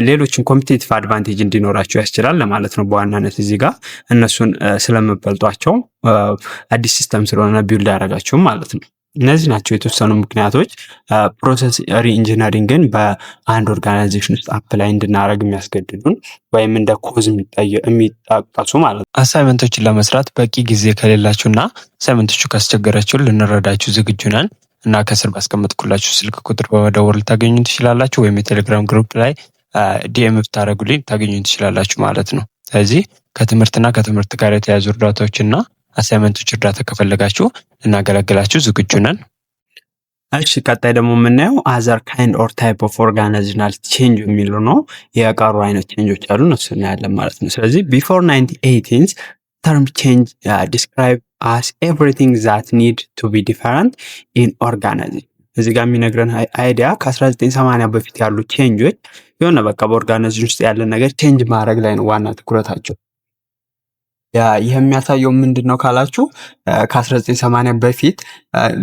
[SPEAKER 1] ሌሎችን ኮምፒቲቲቭ አድቫንቴጅ እንዲኖራቸው ያስችላል ለማለት ነው። በዋናነት እዚህ ጋር እነሱን ስለምበልጧቸው አዲስ ሲስተም ስለሆነ ቢልድ ያደረጋችሁ ማለት ነው። እነዚህ ናቸው የተወሰኑ ምክንያቶች ፕሮሰስ ኢንጂነሪንግን በአንድ ኦርጋናይዜሽን ውስጥ አፕላይ እንድናደርግ የሚያስገድዱን ወይም እንደ ኮዝ የሚጠቀሱ ማለት ነው። አሳይመንቶችን ለመስራት በቂ ጊዜ ከሌላችሁና አሳይመንቶቹ ካስቸገራችሁ ልንረዳችሁ ዝግጁ ነን እና ከስር ባስቀመጥኩላችሁ ስልክ ቁጥር በመደወል ልታገኙ ትችላላችሁ፣ ወይም የቴሌግራም ግሩፕ ላይ ዲኤም ብታደርጉልኝ ታገኙ ትችላላችሁ ማለት ነው። ስለዚህ ከትምህርትና ከትምህርት ጋር የተያዙ እርዳታዎችና አሳይመንቶች እርዳታ ከፈለጋችሁ ልናገለግላችሁ ዝግጁ ነን። እሺ ቀጣይ ደግሞ የምናየው አዘር ካይንድ ኦር ታይፕ ኦፍ ኦርጋናይዜሽናል ቼንጅ የሚለው ነው። የቀሩ አይነት ቼንጆች አሉ፣ እነሱ እናያለን ማለት ነው። ስለዚህ ቢፎር 1980 term change describe as everything that need to be different in organization። እዚህ ጋር የሚነግረን አይዲያ ከ1980 በፊት ያሉ ቼንጆች የሆነ በቃ በኦርጋናይዜሽን ውስጥ ያለ ነገር ቼንጅ ማድረግ ላይ ነው ዋና ትኩረታቸው። ይህ የሚያሳየው ምንድን ነው ካላችሁ ከ1980 በፊት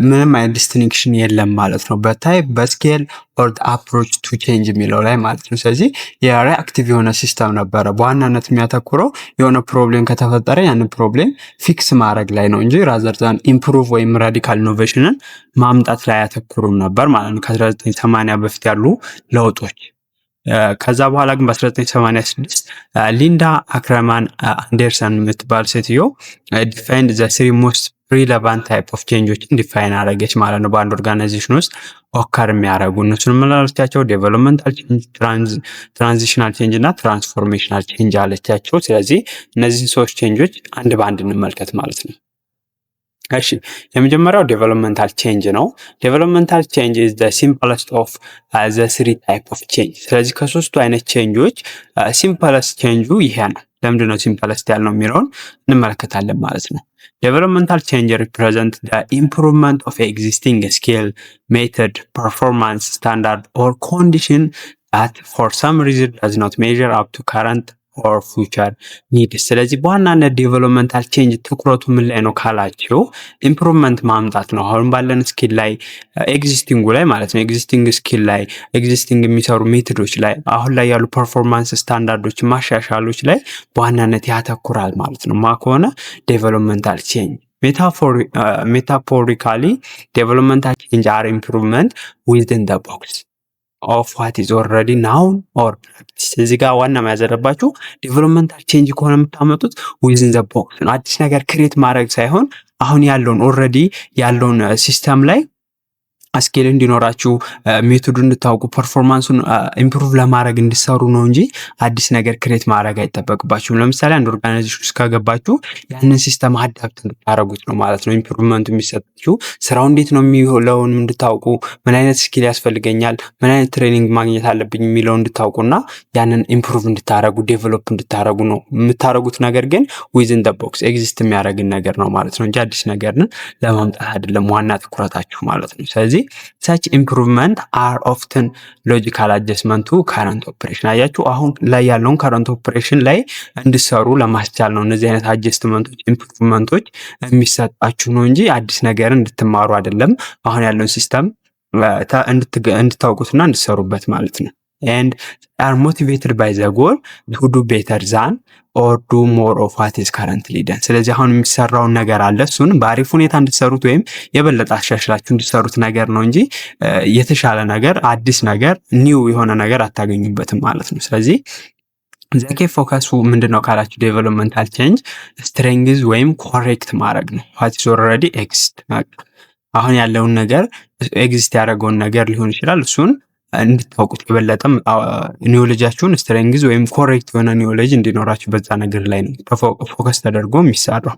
[SPEAKER 1] ምንም አይነት ዲስቲንክሽን የለም ማለት ነው፣ በታይፕ በስኬል ኦር አፕሮች ቱ ቼንጅ የሚለው ላይ ማለት ነው። ስለዚህ የሪአክቲቭ የሆነ ሲስተም ነበረ። በዋናነት የሚያተኩረው የሆነ ፕሮብሌም ከተፈጠረ ያንን ፕሮብሌም ፊክስ ማድረግ ላይ ነው እንጂ ራዘር ዛን ኢምፕሩቭ ወይም ራዲካል ኢኖቬሽንን ማምጣት ላይ ያተኩሩም ነበር ማለት ነው ከ1980 በፊት ያሉ ለውጦች። ከዛ በኋላ ግን በ1986 ሊንዳ አክረማን አንደርሰን የምትባል ሴትዮ ዲፋይንድ ዘ ስሪ ሞስት ሪሌቫንት ታይፕ ኦፍ ቼንጆችን ዲፋይን አደረገች ማለት ነው። በአንድ ኦርጋናይዜሽን ውስጥ ኦከር የሚያደርጉ እነሱን የምንላቸው ዴቨሎፕመንታል ቼንጅ፣ ትራንዚሽናል ቼንጅ እና ትራንስፎርሜሽናል ቼንጅ አለቻቸው። ስለዚህ እነዚህን ሶስት ቼንጆች አንድ በአንድ እንመልከት ማለት ነው። እሺ የመጀመሪያው ዴቨሎፕመንታል ቼንጅ ነው። ዴቨሎፕመንታል ቼንጅ ኢዝ ዘ ሲምፕለስት ኦፍ ዘ ስሪ ታይፕ ኦፍ ቼንጅ። ስለዚህ ከሶስቱ አይነት ቼንጆች ሲምፕለስት ቼንጁ ይሄ ነው። ለምንድን ነው ሲምፕለስት ያልነው የሚለውን እንመለከታለን ማለት ነው። ዴቨሎፕመንታል ቼንጅ ሪፕሬዘንት ዘ ኢምፕሩቭመንት ኦፍ ኤግዚስቲንግ ስኪል፣ ሜተድ፣ ፐርፎርማንስ ስታንዳርድ ኦር ኮንዲሽን that for some reason does not measure up to current ኦር ፊውቸር ኒድ። ስለዚህ በዋናነት ዴቨሎፕመንታል ቼንጅ ትኩረቱ ምን ላይ ነው ካላችሁ ኢምፕሩቭመንት ማምጣት ነው። አሁን ባለን ስኪል ላይ ኤግዚስቲንጉ ላይ ማለት ነው፣ ኤግዚስቲንግ ስኪል ላይ ኤግዚስቲንግ የሚሰሩ ሜቶዶች ላይ አሁን ላይ ያሉ ፐርፎርማንስ ስታንዳርዶች ማሻሻሎች ላይ በዋናነት ያተኩራል ማለት ነው። ማ ከሆነ ዴቨሎፕመንታል ቼንጅ ሜታፎሪካሊ ዴቨሎፕመንታል ቼንጅ አር ኢምፕሩቭመንት ዊዝን ዘ ቦክስ ኦፍ ዋት ኢዝ ኦልሬዲ ናውን ኦር ፕራክቲስ። እዚህ ጋር ዋና መያዝ ያለባችሁ ዴቨሎፕመንታል ቼንጅ ከሆነ የምታመጡት ዊዝን ዘ ቦክስ ነው። አዲስ ነገር ክሬት ማድረግ ሳይሆን አሁን ያለውን ኦልሬዲ ያለውን ሲስተም ላይ ስኪል እንዲኖራችሁ ሜቶዱ እንድታውቁ ፐርፎርማንሱን ኢምፕሩቭ ለማድረግ እንዲሰሩ ነው እንጂ አዲስ ነገር ክሬት ማድረግ አይጠበቅባችሁም። ለምሳሌ አንድ ኦርጋናይዜሽን ውስጥ ከገባችሁ ያንን ሲስተም አዳፕት እንድታደርጉት ነው ማለት ነው ኢምፕሩቭመንቱ የሚሰጣችሁ። ስራው እንዴት ነው የሚለውን እንድታውቁ፣ ምን አይነት ስኪል ያስፈልገኛል፣ ምን አይነት ትሬኒንግ ማግኘት አለብኝ የሚለው እንድታውቁና ያንን ኢምፕሩቭ እንድታደርጉ ዴቨሎፕ እንድታደርጉ ነው የምታደርጉት። ነገር ግን ዊዝን ዘ ቦክስ ኤግዚስት የሚያደርግን ነገር ነው ማለት ነው እንጂ አዲስ ነገርን ለማምጣት አይደለም ዋና ትኩረታችሁ ማለት ነው። ስለዚህ such improvement are often logical adjustment to current operation። አያችሁ አሁን ላይ ያለውን current operation ላይ እንድሰሩ ለማስቻል ነው እነዚህ አይነት አጀስትመንቶች ኢምፕሩቭመንቶች የሚሰጣችሁ ነው እንጂ አዲስ ነገር እንድትማሩ አይደለም። አሁን ያለውን ሲስተም እንድታውቁትና እንድሰሩበት ማለት ነው። and are motivated by the goal to do better than or do more of what is currently done። ስለዚህ አሁን የሚሰራውን ነገር አለ እሱን በአሪፍ ሁኔታ እንድትሰሩት ወይም የበለጠ አሻሽላችሁ እንድትሰሩት ነገር ነው እንጂ የተሻለ ነገር አዲስ ነገር ኒው የሆነ ነገር አታገኙበትም ማለት ነው። ስለዚህ ዘኬ ፎከሱ ምንድነው ካላችሁ ዴቨሎፕመንታል ቼንጅ ስትሬንግዝ ወይም ኮሬክት ማድረግ ነው። ዋት ኢዝ ኦልሬዲ ኤግዚስት አሁን ያለውን ነገር ኤግዚስት ያደረገውን ነገር ሊሆን ይችላል እሱን እንድታውቁት የበለጠም ኒዮሎጂያችሁን ስትሬንግዝ ወይም ኮሬክት የሆነ ኒዮሎጂ እንዲኖራችሁ በዛ ነገር ላይ ነው ፎከስ ተደርጎ የሚሰራው።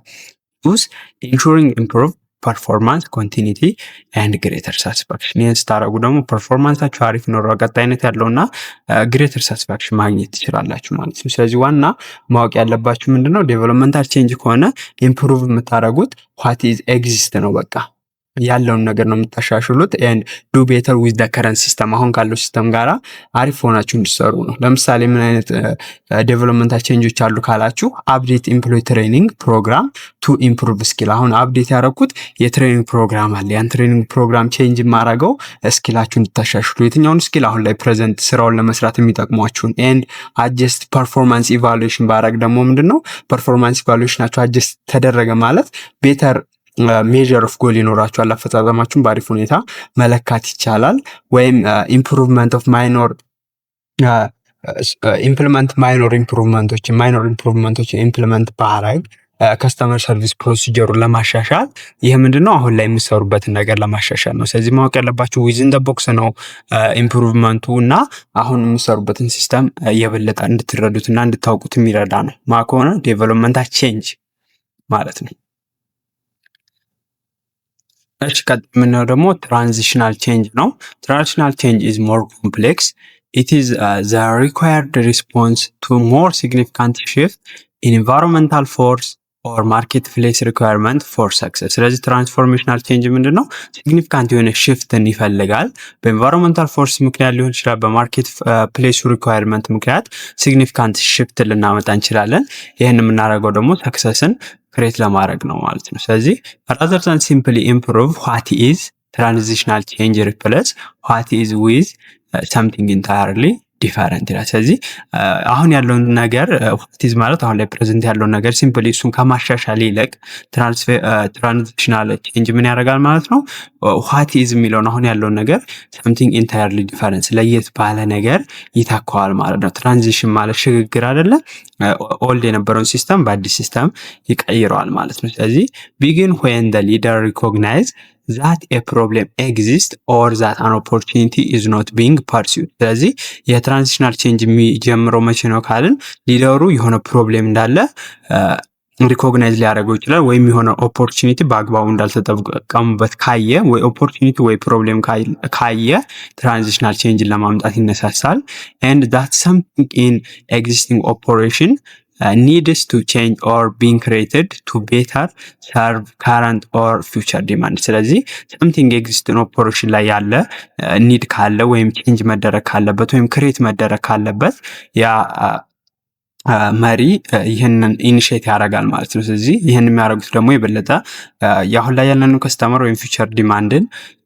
[SPEAKER 1] ኢንሹሪንግ ኢምፕሩቭ ፐርፎርማንስ ኮንቲኒቲ ኤንድ ግሬተር ሳቲስፋክሽን። ይህን ስታደረጉ ደግሞ ፐርፎርማንሳችሁ አሪፍ ኖረው ቀጣይነት ያለውና ግሬተር ሳቲስፋክሽን ማግኘት ትችላላችሁ ማለት ነው። ስለዚህ ዋና ማወቅ ያለባችሁ ምንድነው ዴቨሎፕመንታል ቼንጅ ከሆነ ኢምፕሩቭ የምታደረጉት ዋት ኢዝ ኤግዚስት ነው። በቃ ያለውን ነገር ነው የምታሻሽሉት። ኤንድ ዱ ቤተር ዊዝ ደ ከረንት ሲስተም አሁን ካለው ሲስተም ጋራ አሪፍ ሆናችሁ እንዲሰሩ ነው። ለምሳሌ ምን አይነት ዴቨሎፕመንታል ቼንጆች አሉ ካላችሁ አፕዴት ኢምፕሎይ ትሬኒንግ ፕሮግራም ቱ ኢምፕሩቭ ስኪል። አሁን አፕዴት ያደረኩት የትሬኒንግ ፕሮግራም አለ። ያን ትሬኒንግ ፕሮግራም ቼንጅ የማደርገው ስኪላችሁ እንድታሻሽሉ የትኛውን ስኪል አሁን ላይ ፕሬዘንት ስራውን ለመስራት የሚጠቅሟችሁን። ኤንድ አጀስት ፐርፎርማንስ ኢቫሉዌሽን ባረግ ደግሞ ምንድነው ፐርፎርማንስ ኢቫሉዌሽናችሁ አጀስት ተደረገ ማለት ቤተር ሜዥር ኦፍ ጎል ይኖራችኋል። አፈጻጸማችሁን በአሪፍ ሁኔታ መለካት ይቻላል። ወይም ኢምፕሩቭመንት ኦፍ ማይኖር ማይኖር ኢምፕሩቭመንቶችን ኢምፕሊመንት ባረግ ከስተመር ሰርቪስ ፕሮሲጀሩን ለማሻሻል ይህ ምንድነው አሁን ላይ የምሰሩበትን ነገር ለማሻሻል ነው። ስለዚህ ማወቅ ያለባችሁ ዊዝን ደ ቦክስ ነው ኢምፕሩቭመንቱ እና አሁን የምሰሩበትን ሲስተም የበለጠ እንድትረዱትና እንድታውቁት የሚረዳ ነው። ማ ከሆነ ዴቨሎፕመንታል ቼንጅ ማለት ነው። እሺ የምናየው ደግሞ ትራንዚሽናል ቼንጅ ነው። ትራንዚሽናል ቼንጅ ኢዝ ሞር ኮምፕሌክስ ኢት ኢዝ ዘ ሪኳየርድ ሪስፖንስ ቱ ሞር ሲግኒፊካንት ሽፍት ኢን ኢንቫይሮንመንታል ፎርስ ኦር ማርኬት ፕሌስ ሪኳየርመንት ፎር ሰክሰስ። ስለዚህ ትራንስፎርሜሽናል ቼንጅ ምንድን ነው? ሲግኒፊካንት የሆነ ሽፍትን ይፈልጋል። በኢንቫይሮንመንታል ፎርስ ምክንያት ሊሆን ይችላል፣ በማርኬት ፕሌሱ ሪኳየርመንት ምክንያት ሲግኒፊካንት ሽፍት ልናመጣ እንችላለን። ይህን የምናደርገው ደግሞ ሰክሰስን ክሬት ለማድረግ ነው ማለት ነው። ስለዚህ rather than simply improve what is transitional change replace what is with something entirely ዲፈረንት ይላል። ስለዚህ አሁን ያለውን ነገር ዋት ኢዝ ማለት አሁን ላይ ፕሬዘንት ያለውን ነገር ሲምፕሊ እሱን ከማሻሻል ይልቅ ትራንዚሽናል ቼንጅ ምን ያደርጋል ማለት ነው ዋት ኢዝ የሚለውን አሁን ያለውን ነገር something entirely different ለየት ባለ ነገር ይተካዋል ማለት ነው። ትራንዚሽን ማለት ሽግግር አይደለ? ኦልድ የነበረውን ሲስተም በአዲስ ሲስተም ይቀይረዋል ማለት ነው። ስለዚህ begin when the leader recognize that a problem exists or that an opportunity is not being pursued። ስለዚህ የትራንዚሽናል ቼንጅ የሚጀምረው መቼ ነው ካልን ሊደሩ የሆነ ፕሮብሌም እንዳለ ሪኮግናይዝ ሊያደርገው ይችላል፣ ወይም የሆነ ኦፖርቹኒቲ በአግባቡ እንዳልተጠቀሙበት ካየ፣ ወይ ኦፖርቹኒቲ ወይ ፕሮብሌም ካየ ትራንዚሽናል ቼንጅን ለማምጣት ይነሳሳል። and that something in existing operation needs to change or being created to better serve current or future demand። ስለዚህ something exist in operation ላይ ያለ ኒድ ካለ ወይም ቼንጅ መደረግ ካለበት ወይም ክሬት መደረግ ካለበት ያ መሪ ይህንን ኢኒሼት ያደርጋል ማለት ነው። ስለዚህ ይህን የሚያደርጉት ደግሞ የበለጠ የአሁን ላይ ያለንን ከስተመር ወይም ፊውቸር ዲማንድን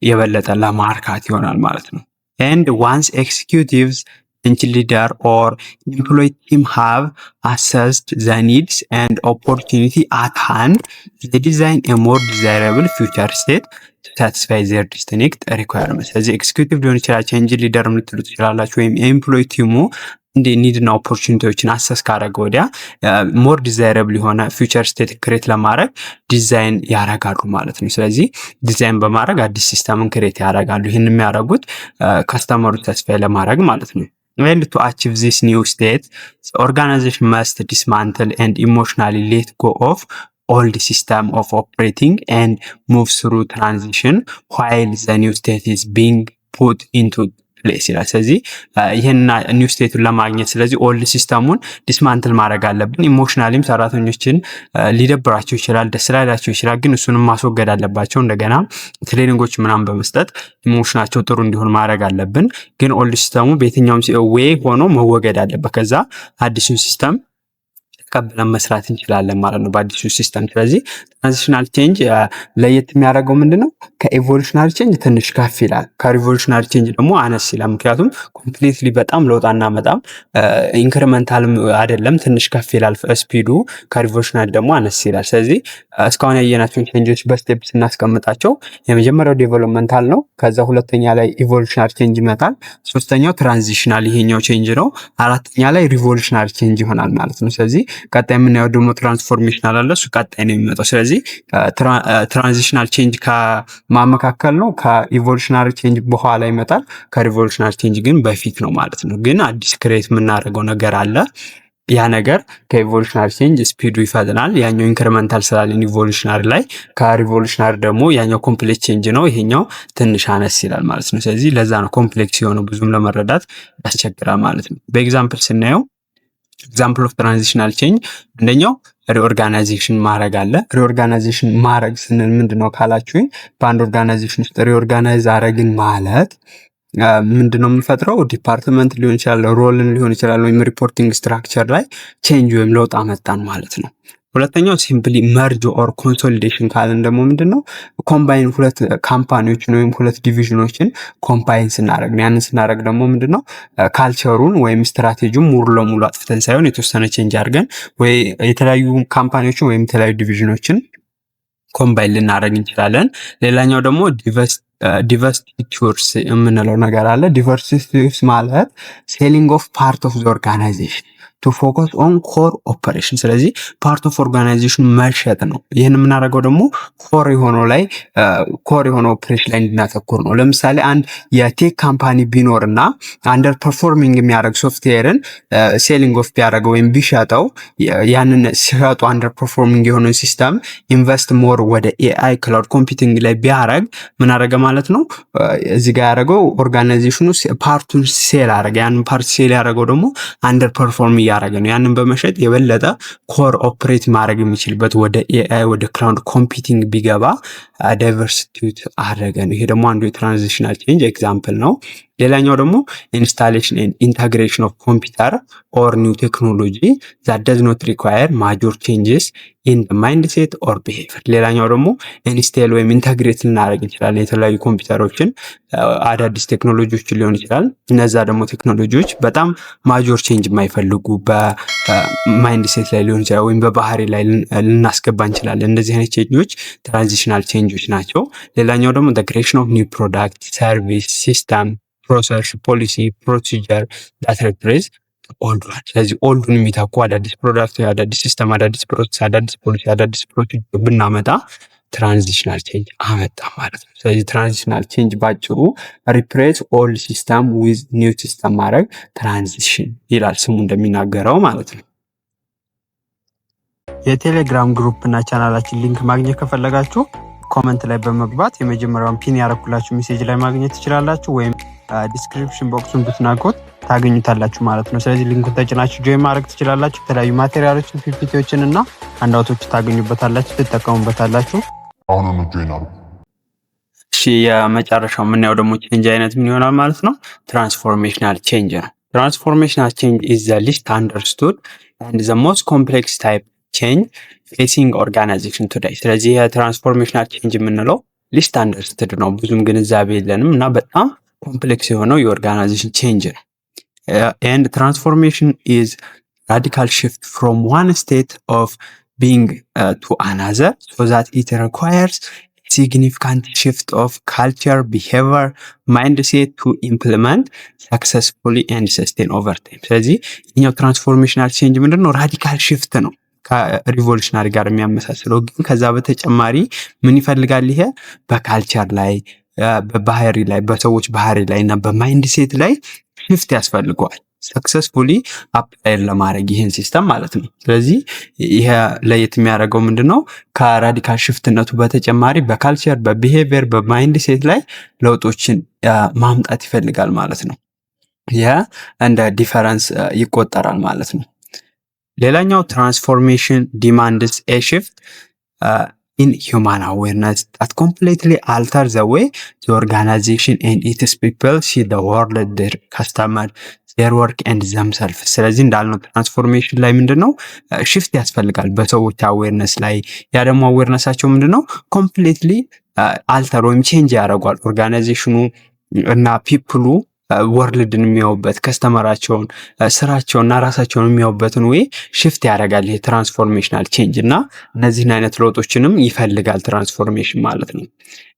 [SPEAKER 1] የበለጠ ለማርካት ይሆናል ማለት ነው። and once executives and leader or employee team have assessed the needs and opportunity at hand, they design a more desirable future state to satisfy their distinct requirements። ስለዚህ ኤክስኪዩቲቭ ሊሆን ይችላል፣ ቼንጅ ሊደር የምትሉት ትችላላችሁ፣ ወይም ኤምፕሎይ ቲሙ እንደ ኒድ እና ኦፖርቹኒቲዎችን አሰስ ካደረገ ወዲያ ሞር ዲዛይረብል የሆነ ፊውቸር ስቴት ክሬት ለማድረግ ዲዛይን ያደርጋሉ ማለት ነው። ስለዚህ ዲዛይን በማድረግ አዲስ ሲስተምን ክሬት ያደርጋሉ። ይህን የሚያደርጉት ከስተመሩ ተስፋ ለማድረግ ማለት ነው። And to achieve this new state, the organization must dismantle and emotionally let go of old system of operating and move through transition while the new state is being put into place ይላል። ስለዚህ ይሄን ኒው ስቴቱን ለማግኘት ስለዚህ ኦልድ ሲስተሙን ዲስማንትል ማድረግ አለብን። ኢሞሽናሊም ሰራተኞችን ሊደብራቸው ይችላል፣ ደስ ላይላቸው ይችላል፣ ግን እሱንም ማስወገድ አለባቸው። እንደገና ትሬኒንጎች ምናምን በመስጠት ኢሞሽናቸው ጥሩ እንዲሆን ማድረግ አለብን። ግን ኦልድ ሲስተሙ በየትኛውም ዌይ ሆኖ መወገድ አለበት። ከዛ አዲሱን ሲስተም ተቀብለን መስራት እንችላለን ማለት ነው በአዲሱ ሲስተም። ስለዚህ ትራንዚሽናል ቼንጅ ለየት የሚያደርገው ምንድነው? ከኢቮሉሽናሪ ቼንጅ ትንሽ ከፍ ይላል፣ ከሪቮሉሽናሪ ቼንጅ ደግሞ አነስ ይላል። ምክንያቱም ኮምፕሊትሊ በጣም ለውጥ አናመጣም፣ ኢንክሪመንታልም አይደለም፣ ትንሽ ከፍ ይላል ስፒዱ፣ ከሪቮሉሽናሪ ደግሞ አነስ ይላል። ስለዚህ እስካሁን ያየናቸውን ቼንጆች በስቴፕ ስናስቀምጣቸው የመጀመሪያው ዴቨሎፕመንታል ነው፣ ከዛ ሁለተኛ ላይ ኢቮሉሽናሪ ቼንጅ ይመጣል፣ ሶስተኛው ትራንዚሽናል ይሄኛው ቼንጅ ነው፣ አራተኛ ላይ ሪቮሉሽናሪ ቼንጅ ይሆናል ማለት ነው። ስለዚህ ቀጣይ የምናየው ደግሞ ትራንስፎርሜሽናል አለ፣ እሱ ቀጣይ ነው የሚመጣው። ስለዚህ ትራንዚሽናል ቼንጅ ከማመካከል ነው፣ ከኢቮሉሽናሪ ቼንጅ በኋላ ይመጣል፣ ከሪቮሉሽናሪ ቼንጅ ግን በፊት ነው ማለት ነው። ግን አዲስ ክሬት የምናደርገው ነገር አለ። ያ ነገር ከኢቮሉሽናሪ ቼንጅ ስፒዱ ይፈጥናል። ያኛው ኢንክሪመንታል ስላለን ኢቮሉሽናሪ ላይ፣ ከሪቮሉሽናሪ ደግሞ ያኛው ኮምፕሌክስ ቼንጅ ነው፣ ይሄኛው ትንሽ አነስ ይላል ማለት ነው። ስለዚህ ለዛ ነው ኮምፕሌክስ የሆነው ብዙም ለመረዳት ያስቸግራል ማለት ነው። በኤግዛምፕል ስናየው ኤግዛምፕል ኦፍ ትራንዚሽናል ቼንጅ አንደኛው ሪኦርጋናይዜሽን ማድረግ አለ። ሪኦርጋናይዜሽን ማድረግ ስንል ምንድነው ካላችሁኝ፣ በአንድ ኦርጋናይዜሽን ውስጥ ሪኦርጋናይዝ አረግን ማለት ምንድነው የምንፈጥረው? ዲፓርትመንት ሊሆን ይችላል፣ ሮልን ሊሆን ይችላል፣ ወይም ሪፖርቲንግ ስትራክቸር ላይ ቼንጅ ወይም ለውጥ አመጣን ማለት ነው። ሁለተኛው ሲምፕሊ መርጅ ኦር ኮንሶሊዴሽን ካልን ደግሞ ምንድነው? ኮምባይን ሁለት ካምፓኒዎችን ወይም ሁለት ዲቪዥኖችን ኮምባይን ስናደርግ ነው። ያንን ስናደርግ ደግሞ ምንድነው? ካልቸሩን ወይም ስትራቴጂውን ሙሉ ለሙሉ አጥፍተን ሳይሆን የተወሰነ ቼንጅ አድርገን ወይ የተለያዩ ካምፓኒዎችን ወይም የተለያዩ ዲቪዥኖችን ኮምባይን ልናደርግ እንችላለን። ሌላኛው ደግሞ ዲቨስቲቱርስ የምንለው ነገር አለ። ዲቨስቲቱርስ ማለት ሴሊንግ ኦፍ ፓርት ኦፍ ዘ ኦርጋናይዜሽን ቱ ፎከስ ኦን ኮር ኦፐሬሽን። ስለዚህ ፓርት ኦፍ ኦርጋናይዜሽን መሸጥ ነው። ይህን የምናደርገው ደግሞ ኮር የሆነው ኦፐሬሽን ላይ እንድናተኩር ነው። ለምሳሌ አንድ የቴክ ካምፓኒ ቢኖር እና አንደር ፐርፎርሚንግ የሚያደርግ ሶፍትዌርን ሴሊንግ ኦፍ ቢያደርገው ወይም ቢሸጠው፣ ያንን ሲሸጡ አንደር ፐርፎርሚንግ የሆነውን ሲስተም ኢንቨስት ሞር ወደ ኤአይ ክላውድ ኮምፒውቲንግ ላይ ቢያደርግ ምን አደረገ ማለት ነው? እዚህ ጋር ያደረገው ኦርጋናይዜሽኑ ፓርቱን ሴል አደረገ። ያንን ፓርት ሴል ያደረገው ደግሞ አንደር ፐርፎርም እያደረገ ነው። ያንን በመሸጥ የበለጠ ኮር ኦፕሬት ማድረግ የሚችልበት ወደ ኤአይ ወደ ክላውድ ኮምፒውቲንግ ቢገባ ዳይቨርሲቲዩት አደረገ ነው። ይሄ ደግሞ አንዱ የትራንዚሽናል ቼንጅ ኤግዛምፕል ነው። ሌላኛው ደግሞ ኢንስታሌሽን ኤንድ ኢንተግሬሽን ኦፍ ኮምፒውተር ኦር ኒው ቴክኖሎጂ ዛት ዳዝ ኖት ሪኳየር ማጆር ቼንጅስ ኢን ማይንድ ሴት ኦር ቢሄቪየር። ሌላኛው ደግሞ ኢንስቴል ወይም ኢንተግሬት ልናደርግ እንችላለን የተለያዩ ኮምፒውተሮችን፣ አዳዲስ ቴክኖሎጂዎችን ሊሆን ይችላል። እነዛ ደግሞ ቴክኖሎጂዎች በጣም ማጆር ቼንጅ የማይፈልጉ በማይንድ ሴት ላይ ሊሆን ይችላል ወይም በባህሪ ላይ ልናስገባ እንችላለን። እነዚህ አይነት ቼንጆች ትራንዚሽናል ቼንጆች ናቸው። ሌላኛው ደግሞ ክሬሽን ኦፍ ኒው ፕሮዳክት፣ ሰርቪስ፣ ሲስተም፣ ፕሮሰስ፣ ፖሊሲ፣ ፕሮሲጀር ዳት ሪፕሌስ ኦልድ ዋን። ስለዚህ ኦልዱን የሚተኩ አዳዲስ ፕሮዳክት፣ አዳዲስ ሲስተም፣ አዳዲስ ፕሮሰስ፣ አዳዲስ ፖሊሲ፣ አዳዲስ ፕሮሲጀር ብናመጣ ትራንዚሽናል ቼንጅ አመጣ ማለት ነው። ስለዚህ ትራንዚሽናል ቼንጅ ባጭሩ ሪፕሌስ ኦልድ ሲስተም ዊዝ ኒው ሲስተም ማድረግ ትራንዚሽን ይላል ስሙ እንደሚናገረው ማለት ነው። የቴሌግራም ግሩፕ እና ቻናላችን ሊንክ ማግኘት ከፈለጋችሁ ኮመንት ላይ በመግባት የመጀመሪያውን ፒን ያረኩላችሁ ሜሴጅ ላይ ማግኘት ትችላላችሁ፣ ወይም ዲስክሪፕሽን ቦክሱን ብትናቁት ታገኙታላችሁ ማለት ነው። ስለዚህ ሊንኩን ተጭናችሁ ጆይን ማድረግ ትችላላችሁ። የተለያዩ ማቴሪያሎችን፣ ፒፒቲዎችን እና አንዳውቶች ታገኙበታላችሁ፣ ትጠቀሙበታላችሁ።
[SPEAKER 2] አሁን ጆይን አድርጉ።
[SPEAKER 1] እሺ፣ የመጨረሻው የምናየው ደግሞ ቼንጅ አይነት ምን ይሆናል ማለት ነው? ትራንስፎርሜሽናል ቼንጅ ነው። ትራንስፎርሜሽናል ቼንጅ ኢዝ ዘ ሊስት አንደርስቱድ ኤንድ ዘ ሞስት ኮምፕሌክስ ታይፕ ቼንጅ ፌሲንግ ኦርጋናይዜሽን ቱዴይ። ስለዚህ የትራንስፎርሜሽናል ቼንጅ የምንለው ሊስት አንደርስትድ ነው፣ ብዙም ግንዛቤ የለንም እና በጣም ኮምፕሌክስ የሆነው የኦርጋናይዜሽን ቼንጅ ነው። ኤንድ ትራንስፎርሜሽን ኢዝ ራዲካል ሽፍት ፍሮም ዋን ስቴት ኦፍ ቢንግ ቱ አናዘር ሶ ዛት ኢት ሪኳየርስ ሲግኒፊካንት ሽፍት ኦፍ ካልቸር፣ ቢሄቪየር፣ ማይንድ ሴት ቱ ኢምፕሊመንት ሰክሰስፉሊ ኤንድ ሰስቴን ኦቨር ታይም። ስለዚህ ይህኛው ትራንስፎርሜሽናል ቼንጅ ምንድን ነው? ራዲካል ሽፍት ነው ከሪቮሉሽናሪ ጋር የሚያመሳስለው። ግን ከዛ በተጨማሪ ምን ይፈልጋል? ይሄ በካልቸር ላይ፣ በባህሪ ላይ፣ በሰዎች ባህሪ ላይ እና በማይንድ ሴት ላይ ሽፍት ያስፈልገዋል ሰክሰስፉሊ አፕላይ ለማድረግ ይህን ሲስተም ማለት ነው። ስለዚህ ይሄ ለየት የሚያደርገው ምንድነው? ከራዲካል ሽፍትነቱ በተጨማሪ በካልቸር፣ በቢሄቪየር፣ በማይንድ ሴት ላይ ለውጦችን ማምጣት ይፈልጋል ማለት ነው። ይሄ እንደ ዲፈረንስ ይቆጠራል ማለት ነው። ሌላኛው ትራንስፎርሜሽን ዲማንድስ ኤ ሽፍት in human awareness that completely alter the way the organization and its people see the world, their customer, their work and themselves። ስለዚህ እንዳልነው ትራንስፎርሜሽን ላይ ምንድነው ሽፍት ያስፈልጋል በሰዎች አዌርነስ ላይ። ያ ደግሞ አዌርነሳቸው ምንድነው ኮምፕሊትሊ አልተር ወይም ቼንጅ ያደርጓል ኦርጋናይዜሽኑ እና ፒፕሉ ወርልድን የሚያዩበት ከስተመራቸውን ስራቸውና ራሳቸውን የሚያዩበትን ወይ ሽፍት ያደርጋል ይሄ ትራንስፎርሜሽናል ቼንጅ እና እነዚህን አይነት ለውጦችንም ይፈልጋል ትራንስፎርሜሽን ማለት ነው።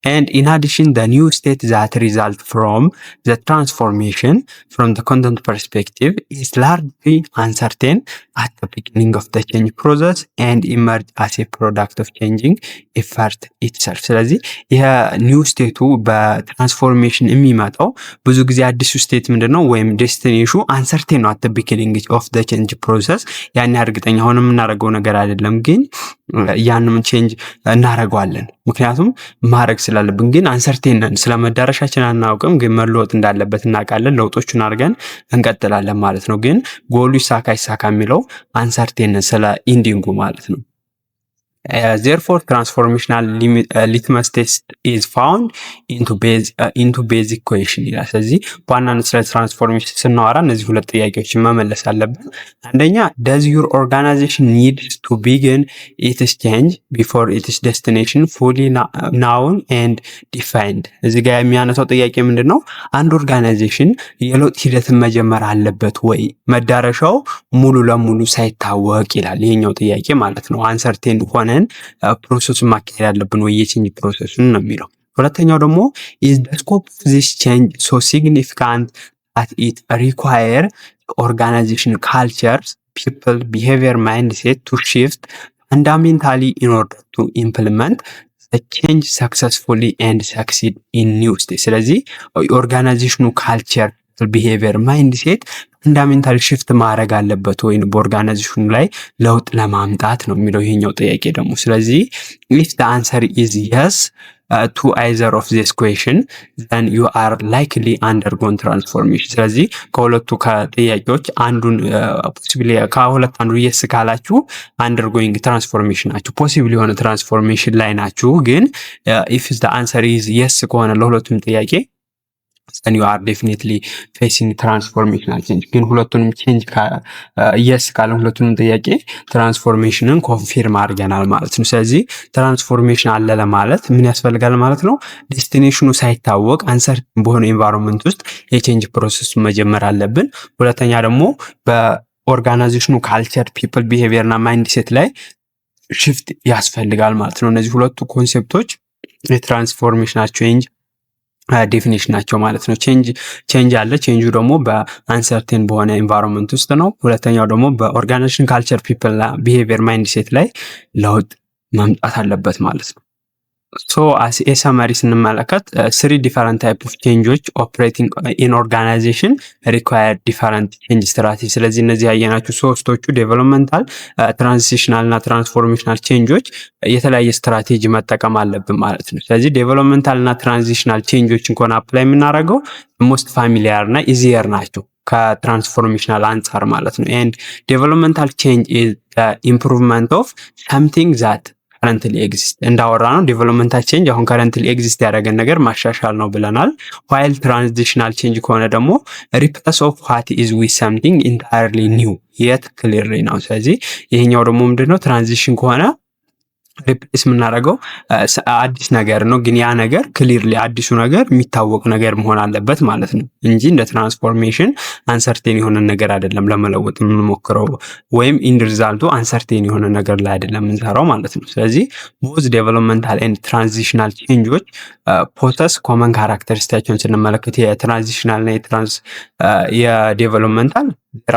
[SPEAKER 1] And in addition, the new state that result from the transformation from the content perspective is largely uncertain at the beginning of the change process and emerge as a product of changing effort itself። ስለዚህ ይሄ ኒው ስቴቱ በትራንስፎርሜሽን የሚመጣው ብዙ ጊዜ አዲሱ ስቴት ምንድነው ወይም ዴስቲኔሽኑ አንሰርቴን ነው at the beginning of the change process። ያን እርግጠኛ ሆነን የምናደርገው ነገር አይደለም፣ ግን ያንንም ቼንጅ እናደርገዋለን ምክንያቱም ማድረግ ስላለብን። ግን አንሰርቴን ነን፣ ስለመዳረሻችን አናውቅም፣ ግን መለወጥ እንዳለበት እናውቃለን። ለውጦቹን አድርገን እንቀጥላለን ማለት ነው። ግን ጎሉ ይሳካ ይሳካ የሚለው አንሰርቴን ነን ስለ ኢንዲንጉ ማለት ነው። Therefore, transformational litmus test is found into basic question ይላል። ስለዚህ በዋናነት ስለ ትራንስፎርሜሽን ስናወራ እነዚህ ሁለት ጥያቄዎችን መመለስ አለብን። አንደኛ does your organization need to begin its change before its destination fully known and defined? እዚህ ጋር የሚያነሳው ጥያቄ ምንድነው? አንድ ኦርጋናይዜሽን የለውጥ ሂደትን መጀመር አለበት ወይ መዳረሻው ሙሉ ለሙሉ ሳይታወቅ ይላል። ይሄኛው ጥያቄ ማለት ነው። አንሰርቴን ሆነ ፕሮሰሱን ማካሄድ ያለብን ወይ የቼንጅ ፕሮሰሱን ነው የሚለው። ሁለተኛው ደግሞ is the scope of this change so significant that it require organization cultures, people, behavior, mindset to shift fundamentally in order to implement the change successfully and succeed in new state? ስለዚህ ኦርጋናይዜሽኑ ካልቸር ቢሄቪየር ማይንድሴት ፈንዳሜንታል ሽፍት ማድረግ አለበት ወይ በኦርጋናይዜሽኑ ላይ ለውጥ ለማምጣት ነው የሚለው ይሄኛው ጥያቄ ደግሞ። ስለዚህ if the answer is yes to either of this question then you are likely undergone transformation። ስለዚህ ከሁለቱ ከጥያቄዎች አንዱን ፖሲብሊ ከሁለት አንዱ yes ካላችሁ undergoing transformation ናችሁ፣ ፖሲብሊ የሆነ ትራንስፎርሜሽን ላይ ናችሁ። ግን if the answer is yes ከሆነ ለሁለቱም ጥያቄ then you are definitely facing transformational change። ግን ሁለቱንም ቼንጅ yes ካለ ሁለቱንም ጥያቄ ትራንስፎርሜሽንን ኮንፊርም አድርገናል ማለት ነው። ስለዚህ ትራንስፎርሜሽን አለ ለማለት ምን ያስፈልጋል ማለት ነው? ዴስቲኔሽኑ ሳይታወቅ አንሰርቲን በሆነ ኤንቫይሮንመንት ውስጥ የቼንጅ ፕሮሰስ መጀመር አለብን። ሁለተኛ ደግሞ በኦርጋናይዜሽኑ ካልቸር፣ ፒፕል ቢሄቪየር እና ማይንድሴት ላይ ሽፍት ያስፈልጋል ማለት ነው። እነዚህ ሁለቱ ኮንሴፕቶች የትራንስፎርሜሽናል ቼንጅ ዴፊኒሽን ናቸው ማለት ነው። ቼንጅ አለ። ቼንጁ ደግሞ በአንሰርቴን በሆነ ኤንቫይሮንመንት ውስጥ ነው። ሁለተኛው ደግሞ በኦርጋናይዜሽን ካልቸር፣ ፒፕል እና ቢሄቪየር ማይንድሴት ላይ ለውጥ መምጣት አለበት ማለት ነው። ሶ አስ ኤ ሰመሪ ስንመለከት ስሪ ዲፈረንት ታይፕ ኦፍ ቼንጆች ኦፕሬቲንግ ኢን ኦርጋናይዜሽን ሪኳየር ዲፈረንት ቼንጅ ስትራቴጂ። ስለዚህ እነዚህ ያየናችሁ ሶስቶቹ ዴቨሎፕመንታል፣ ትራንዚሽናል እና ትራንስፎርሜሽናል ቼንጆች የተለያየ ስትራቴጂ መጠቀም አለብን ማለት ነው። ስለዚህ ዴቨሎፕመንታል እና ትራንዚሽናል ቼንጆችን ከሆነ አፕላይ የምናደርገው ሞስት ፋሚሊያር እና ኢዚየር ናቸው ከትራንስፎርሜሽናል አንጻር ማለት ነው። ኤንድ ዴቨሎፕመንታል ቼንጅ ኢዝ ኢምፕሩቭመንት ኦፍ ሰምቲንግ ዛት ከረንትሊ ኤግዚስት እንዳወራ ነው። ዴቨሎፕመንታል ቼንጅ አሁን ከረንትሊ ኤግዚስት ያደረገን ነገር ማሻሻል ነው ብለናል። ዋይል ትራንዚሽናል ቼንጅ ከሆነ ደግሞ ሪፕሌስ ኦፍ ዋት ኢዝ ዊዝ ሰምቲንግ ኢንታየርሊ ኒው የት ክሊርሊ ነው። ስለዚህ ይሄኛው ደግሞ ምንድነው ትራንዚሽን ከሆነ ሪፕሌስ የምናደርገው አዲስ ነገር ነው፣ ግን ያ ነገር ክሊርሊ አዲሱ ነገር የሚታወቅ ነገር መሆን አለበት ማለት ነው እንጂ እንደ ትራንስፎርሜሽን አንሰርቴን የሆነ ነገር አይደለም ለመለወጥ የምንሞክረው፣ ወይም ኢንድ ሪዛልቱ አንሰርቴን የሆነ ነገር ላይ አይደለም የምንሰራው ማለት ነው። ስለዚህ ቦዝ ዴቨሎፕመንታል ኤንድ ትራንዚሽናል ቼንጆች ፖሰስ ኮመን ካራክተሪስቲካቸውን ስንመለከት የትራንዚሽናል እና የዴቨሎፕመንታል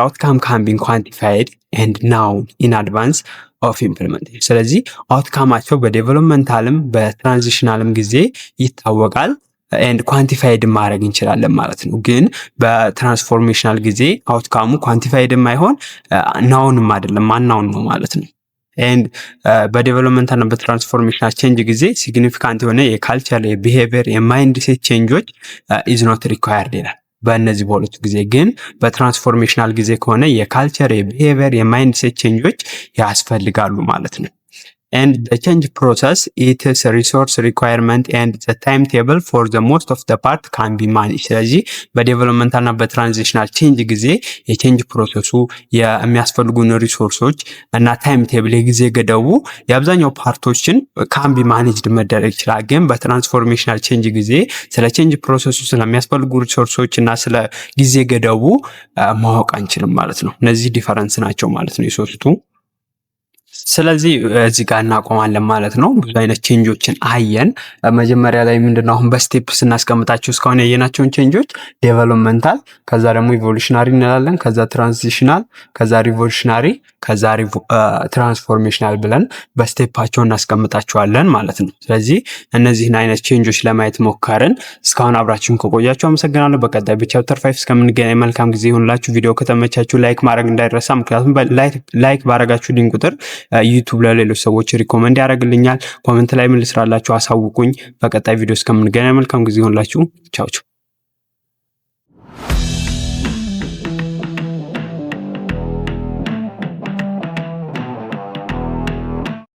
[SPEAKER 1] አውትካም ካን ቢ ኳንቲፋይድ ኤንድ ናውን ኢን አድቫንስ ኦፍ ኢምፕሊሜንቴሽን። ስለዚህ አውትካማቸው በዴቨሎፕመንታልም በትራንዚሽናልም ጊዜ ይታወቃል ኤንድ ኳንቲፋይድ ማድረግ እንችላለን ማለት ነው። ግን በትራንስፎርሜሽናል ጊዜ አውትካሙ ኳንቲፋይድ ማይሆን ናውንም አይደለም ማናውን ነው ማለት ነው። ኤንድ በዴቨሎፕመንታል እና በትራንስፎርሜሽናል ቼንጅ ጊዜ ሲግኒፊካንት የሆነ የካልቸር፣ የቢሄቪየር፣ የማይንድሴት ቼንጆች ኢዝ ኖት ሪኳየርድ ይላል። በእነዚህ በሁለቱ ጊዜ ግን በትራንስፎርሜሽናል ጊዜ ከሆነ የካልቸር፣ የቢሄቪየር፣ የማይንድሴት ቼንጆች ያስፈልጋሉ ማለት ነው። and the change process, its resource requirement and the timetable for the most of the part can be managed። ስለዚህ በዴቨሎፕመንታል እና በትራንዚሽናል ቼንጅ ጊዜ የቼንጅ ፕሮሰሱ የሚያስፈልጉን ሪሶርሶች እና ታይም ቴብል የጊዜ ገደቡ የአብዛኛው ፓርቶችን ካን ቢ ማኔጅድ መደረግ ይችላል። ግን በትራንስፎርሜሽናል ቼንጅ ጊዜ ስለ ቼንጅ ፕሮሰሱ ስለሚያስፈልጉ ሪሶርሶች እና ስለ ጊዜ ገደቡ ማወቅ አንችልም ማለት ነው። እነዚህ ዲፈረንስ ናቸው ማለት ነው የሶስቱ። ስለዚህ እዚህ ጋር እናቆማለን ማለት ነው። ብዙ አይነት ቼንጆችን አየን። መጀመሪያ ላይ ምንድነው አሁን በስቴፕ ስናስቀምጣቸው እስካሁን ያየናቸውን ቼንጆች ዴቨሎፕመንታል፣ ከዛ ደግሞ ኢቮሉሽናሪ እንላለን፣ ከዛ ትራንዚሽናል፣ ከዛ ሪቮሉሽናሪ፣ ከዛ ትራንስፎርሜሽናል ብለን በስቴፓቸው እናስቀምጣቸዋለን ማለት ነው። ስለዚህ እነዚህን አይነት ቼንጆች ለማየት ሞከርን። እስካሁን አብራችሁን ከቆያችሁ አመሰግናለሁ። በቀጣይ በቻፕተር 5 እስከምንገናኝ መልካም ጊዜ ይሁንላችሁ። ቪዲዮ ከተመቻችሁ ላይክ ማድረግ እንዳይረሳ። ምክንያቱም ላይክ ባረጋችሁልኝ ቁጥር ዩቲዩብ ለሌሎች ሰዎች ሪኮመንድ ያደርግልኛል። ኮሜንት ላይ ምን ልስራላችሁ አሳውቁኝ። በቀጣይ ቪዲዮ እስከምንገናኝ መልካም ጊዜ ይሁንላችሁ። ቻው ቻው።